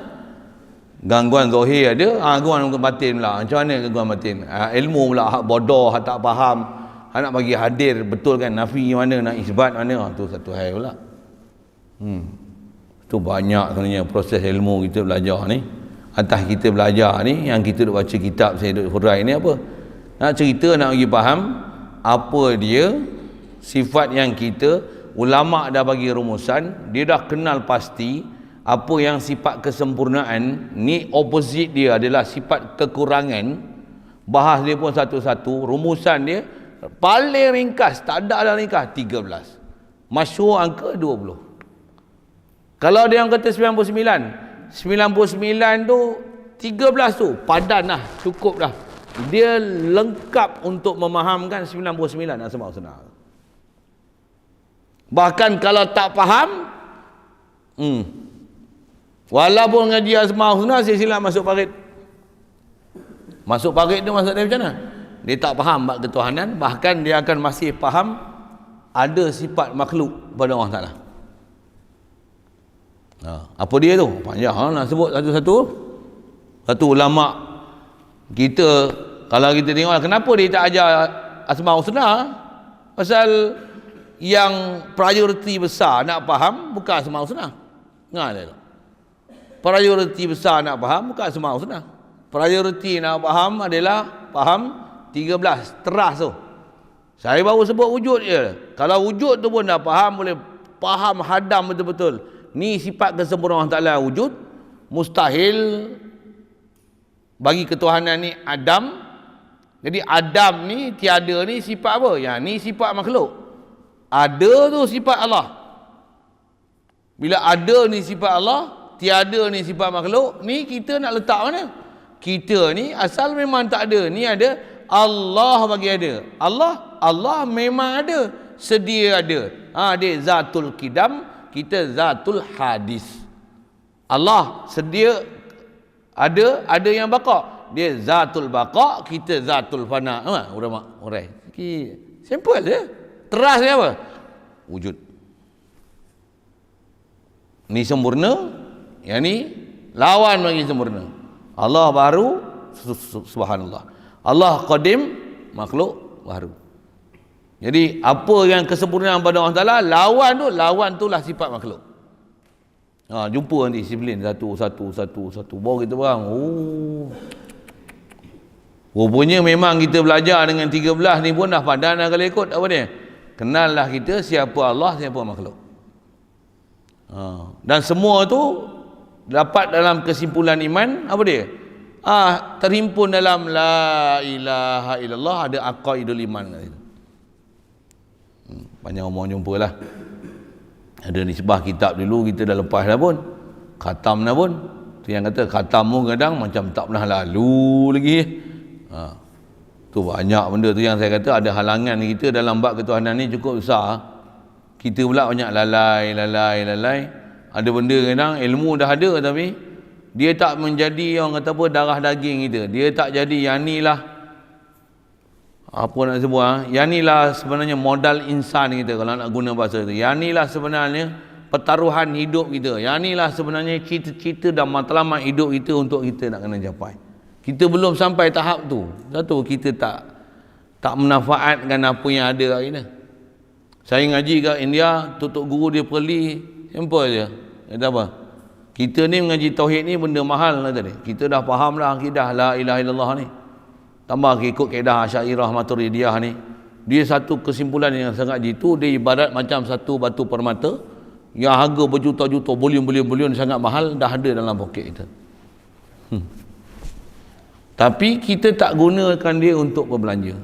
gangguan zahir ada, gangguan batin pula. Macam mana gangguan batin? Ilmu pula hak bodoh, hak tak faham, hak nak bagi hadir betul kan, nafi mana, nak isbat mana, tu satu hal pula. Tu banyak sebenarnya proses ilmu kita belajar ni. Atas kita belajar ni, yang kita duk baca kitab saya duk hurai ni apa? Nak cerita, nak bagi faham apa dia sifat yang kita ulama dah bagi rumusan, dia dah kenal pasti apa yang sifat kesempurnaan ni, opposite dia adalah sifat kekurangan. Bahas dia pun satu-satu, rumusan dia paling ringkas, tak ada dalam ringkas 13. Masyhur angka 20. Kalau dia yang kata 99 tu 13 tu padan lah, cukup dah. Dia lengkap untuk memahamkan 99 asma husna. Bahkan kalau tak faham, walaupun ngaji asma husna, silap masuk parit. Masuk parit tu maksud dia macam mana? Dia tak faham bab ketuhanan, bahkan dia akan masih faham ada sifat makhluk pada Allah Taala. Apa dia tu? Panjang nak sebut satu-satu. Satu ulama kita, kalau kita tengok kenapa dia tak ajar asma husna, pasal yang priority besar nak faham bukan asma husna. Ngah dia tu. Priority besar nak faham bukan asma husna. Priority nak faham adalah faham 13 teras tu. Saya baru sebut wujud je. Kalau wujud tu pun dah faham, boleh faham hadam betul-betul. Ni sifat kesempurnaan Ta'ala wujud. Mustahil bagi ketuhanan ni Adam. Jadi Adam ni, tiada ni sifat apa? Ya, ni sifat makhluk. Ada tu sifat Allah. Bila ada ni sifat Allah, tiada ni sifat makhluk, ni kita nak letak mana? Kita ni asal memang tak ada. Ni ada, Allah bagi ada. Allah memang ada. Sedia ada. Dia zatul qidam, kita zatul hadis. Allah sedia ada yang baqa. Dia zatul baqa, kita zatul fana. Ulama urai. Simple je. Teras dia apa? Wujud. Ni sempurna, yang ni lawan bagi sempurna. Allah baru, subhanallah. Allah qadim, makhluk baru. Jadi apa yang kesempurnaan pada Allah Taala, lawan tu lah sifat makhluk. Jumpa nanti disiplin satu. Baru kita faham. Rupanya memang kita belajar dengan 13 ni pun dah padan dah kalau ikut apa dia. Kenallah kita siapa Allah, siapa makhluk. Dan semua tu dapat dalam kesimpulan iman apa dia? Terhimpun dalam la ilaha illallah, ada aqaidul iman. Banyak orang jumpa lah. Ada nisbah kitab dulu kita dah lepas dah pun. Khatam dah pun. Tu yang kata khatam pun kadang macam tak pernah lalu lagi. Tu banyak benda tu yang saya kata ada halangan kita dalam bab ketuhanan ni cukup besar. Kita pula banyak lalai. Ada benda kadang ilmu dah ada tapi dia tak menjadi orang kata apa darah daging kita. Dia tak jadi yang ni lah apa nak sebut yang ni lah sebenarnya modal insan kita kalau nak guna bahasa tu. Yang ni lah sebenarnya pertaruhan hidup kita. Yang ni lah sebenarnya cita-cita dan matlamat hidup kita untuk kita nak kena capai. Kita belum sampai tahap tu. Satu, kita tak memanfaatkan apa yang ada kat kita. Saya ngaji kat India, tutup guru dia perli, simple je. Kata apa? Kita ni mengaji tauhid ni benda mahal lah tadi. Kita dah faham dah akidah la ilaha illallah ni. Tambah ikut kaedah Asy'ariyah Maturidiyah ni. Dia satu kesimpulan yang sangat jitu, dia ibarat macam satu batu permata yang harga berjuta-juta, bilion-bilion sangat mahal dah ada dalam poket kita. Tapi kita tak gunakan dia untuk berbelanja.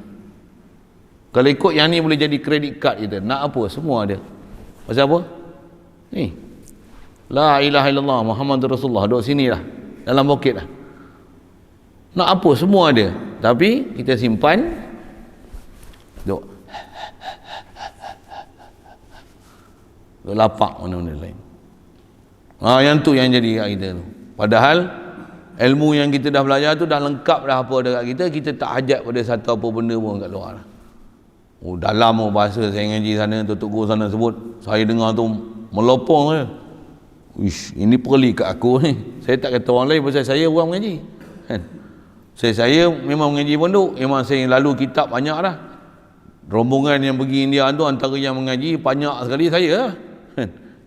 Kalau ikut yang ni boleh jadi kredit card kita. Nak apa? Semua ada. Pasal apa? Ni. La ilaha illallah Muhammadur Rasulullah. Duduk sini lah. Dalam poket lah. Nak apa? Semua ada. Tapi kita simpan. Duduk lapak mana-mana lain. Yang tu yang jadi kat kita tu. Padahal ilmu yang kita dah belajar tu dah lengkap dah apa dekat kita. Kita tak hajat pada satu apa benda pun kat luar lah. Dalam bahasa saya ngaji sana, Tutup Guru sana sebut, saya dengar tu melopong je. Ish, ini perli kat aku ni. Saya tak kata orang lain pasal saya orang mengaji. Kan? Saya memang mengaji pondok, memang saya lalu kitab banyak dah. Rombongan yang pergi India tu antara yang mengaji banyak sekali saya lah.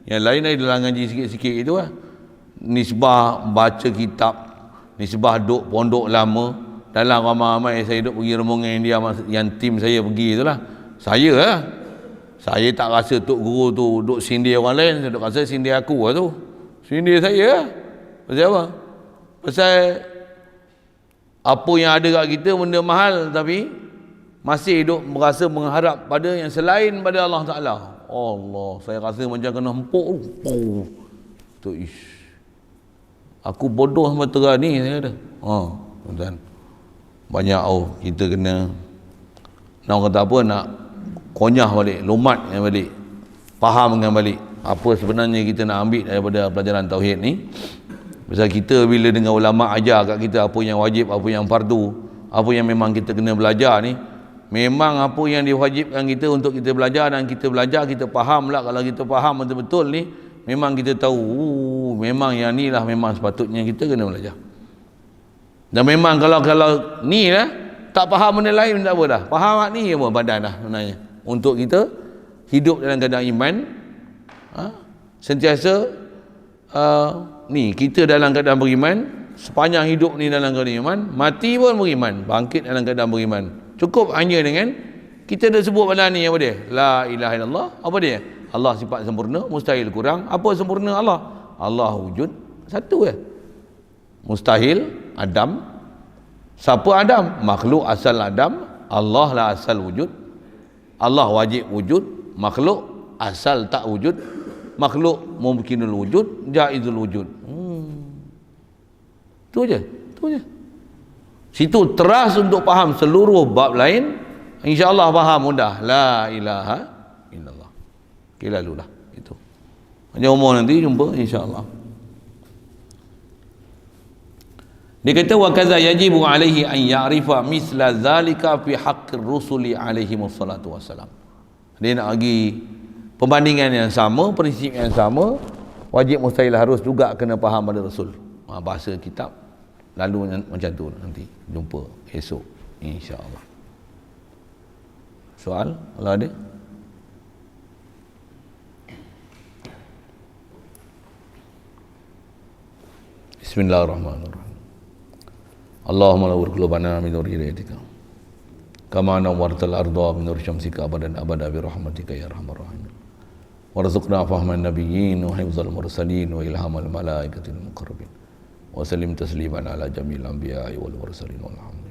Yang lain adalah ngaji sikit-sikit itu lah. Nisbah baca kitab, nisbah duk pondok lama. Dalam ramai-ramai saya duk pergi rombongan India yang tim saya pergi itulah. Saya lah. Saya tak rasa Tok Guru tu duk sindir orang lain, saya duk rasa sindir aku lah tu. Sindir saya lah. Pasal apa? Pasal apa yang ada kat kita benda mahal tapi masih duk merasa mengharap pada yang selain pada Allah Ta'ala. Allah, saya rasa macam kena empuk tu. Ish. Aku bodoh sama terang ni, saya kata. Tuan. Banyak kita kena nak kata apa, nak konyah balik, lumat balik, fahamkan balik apa sebenarnya kita nak ambil daripada pelajaran tauhid ni. Pasal kita bila dengar ulama ajar kat kita apa yang wajib, apa yang fardu, apa yang memang kita kena belajar ni, memang apa yang diwajibkan kita untuk kita belajar dan kita belajar, kita faham lah. Kalau kita faham betul-betul ni, memang kita tahu memang yang ni lah memang sepatutnya kita kena belajar. Dan memang kalau ni lah tak faham benda lain tak apa dah. Faham ni apa badan dah sebenarnya. Untuk kita hidup dalam keadaan iman, sentiasa ni kita dalam keadaan beriman, sepanjang hidup ni dalam keadaan iman, mati pun beriman, bangkit dalam keadaan beriman. Cukup hanya dengan kita dah sebut pada ni apa dia? La ilaha illallah. Apa dia? Allah sifat sempurna, mustahil kurang. Apa sempurna Allah? Allah wujud satu je. Mustahil Adam. Siapa Adam? Makhluk asal Adam. Allah lah asal wujud. Allah wajib wujud. Makhluk asal tak wujud. Makhluk mumkinul wujud, jaizul wujud. Tu je. Situ teras untuk faham seluruh bab lain. InsyaAllah faham mudah. La ilaha illallah. Okay, lalulah itu. Macam umur nanti jumpa insyaAllah. Dia kata wa kaza yajibu alaihi an ya'rifa misla zalika fi haqqir rusuli alaihi wassalatu wassalam. Dia nak bagi perbandingan yang sama, prinsip yang sama, wajib mustahil harus juga kena faham pada Rasul. bahasa kitab, lalu macam tu nanti jumpa esok insya-Allah. Soal kalau ada? Bismillahirrahmanirrahim. Allahumma nawwir qulubana min nur hidayatika kama nawwartal arda min nur syamsika abadan abada bi rahmatika ya arhamar rahimin. Warzuqna fahman nabiyyin wa hifdzal mursalin wa ilhamal malaikatil muqarrabin. Wa sallim tasliman ala jamil anbiya'i wal mursalin walhamdulillah.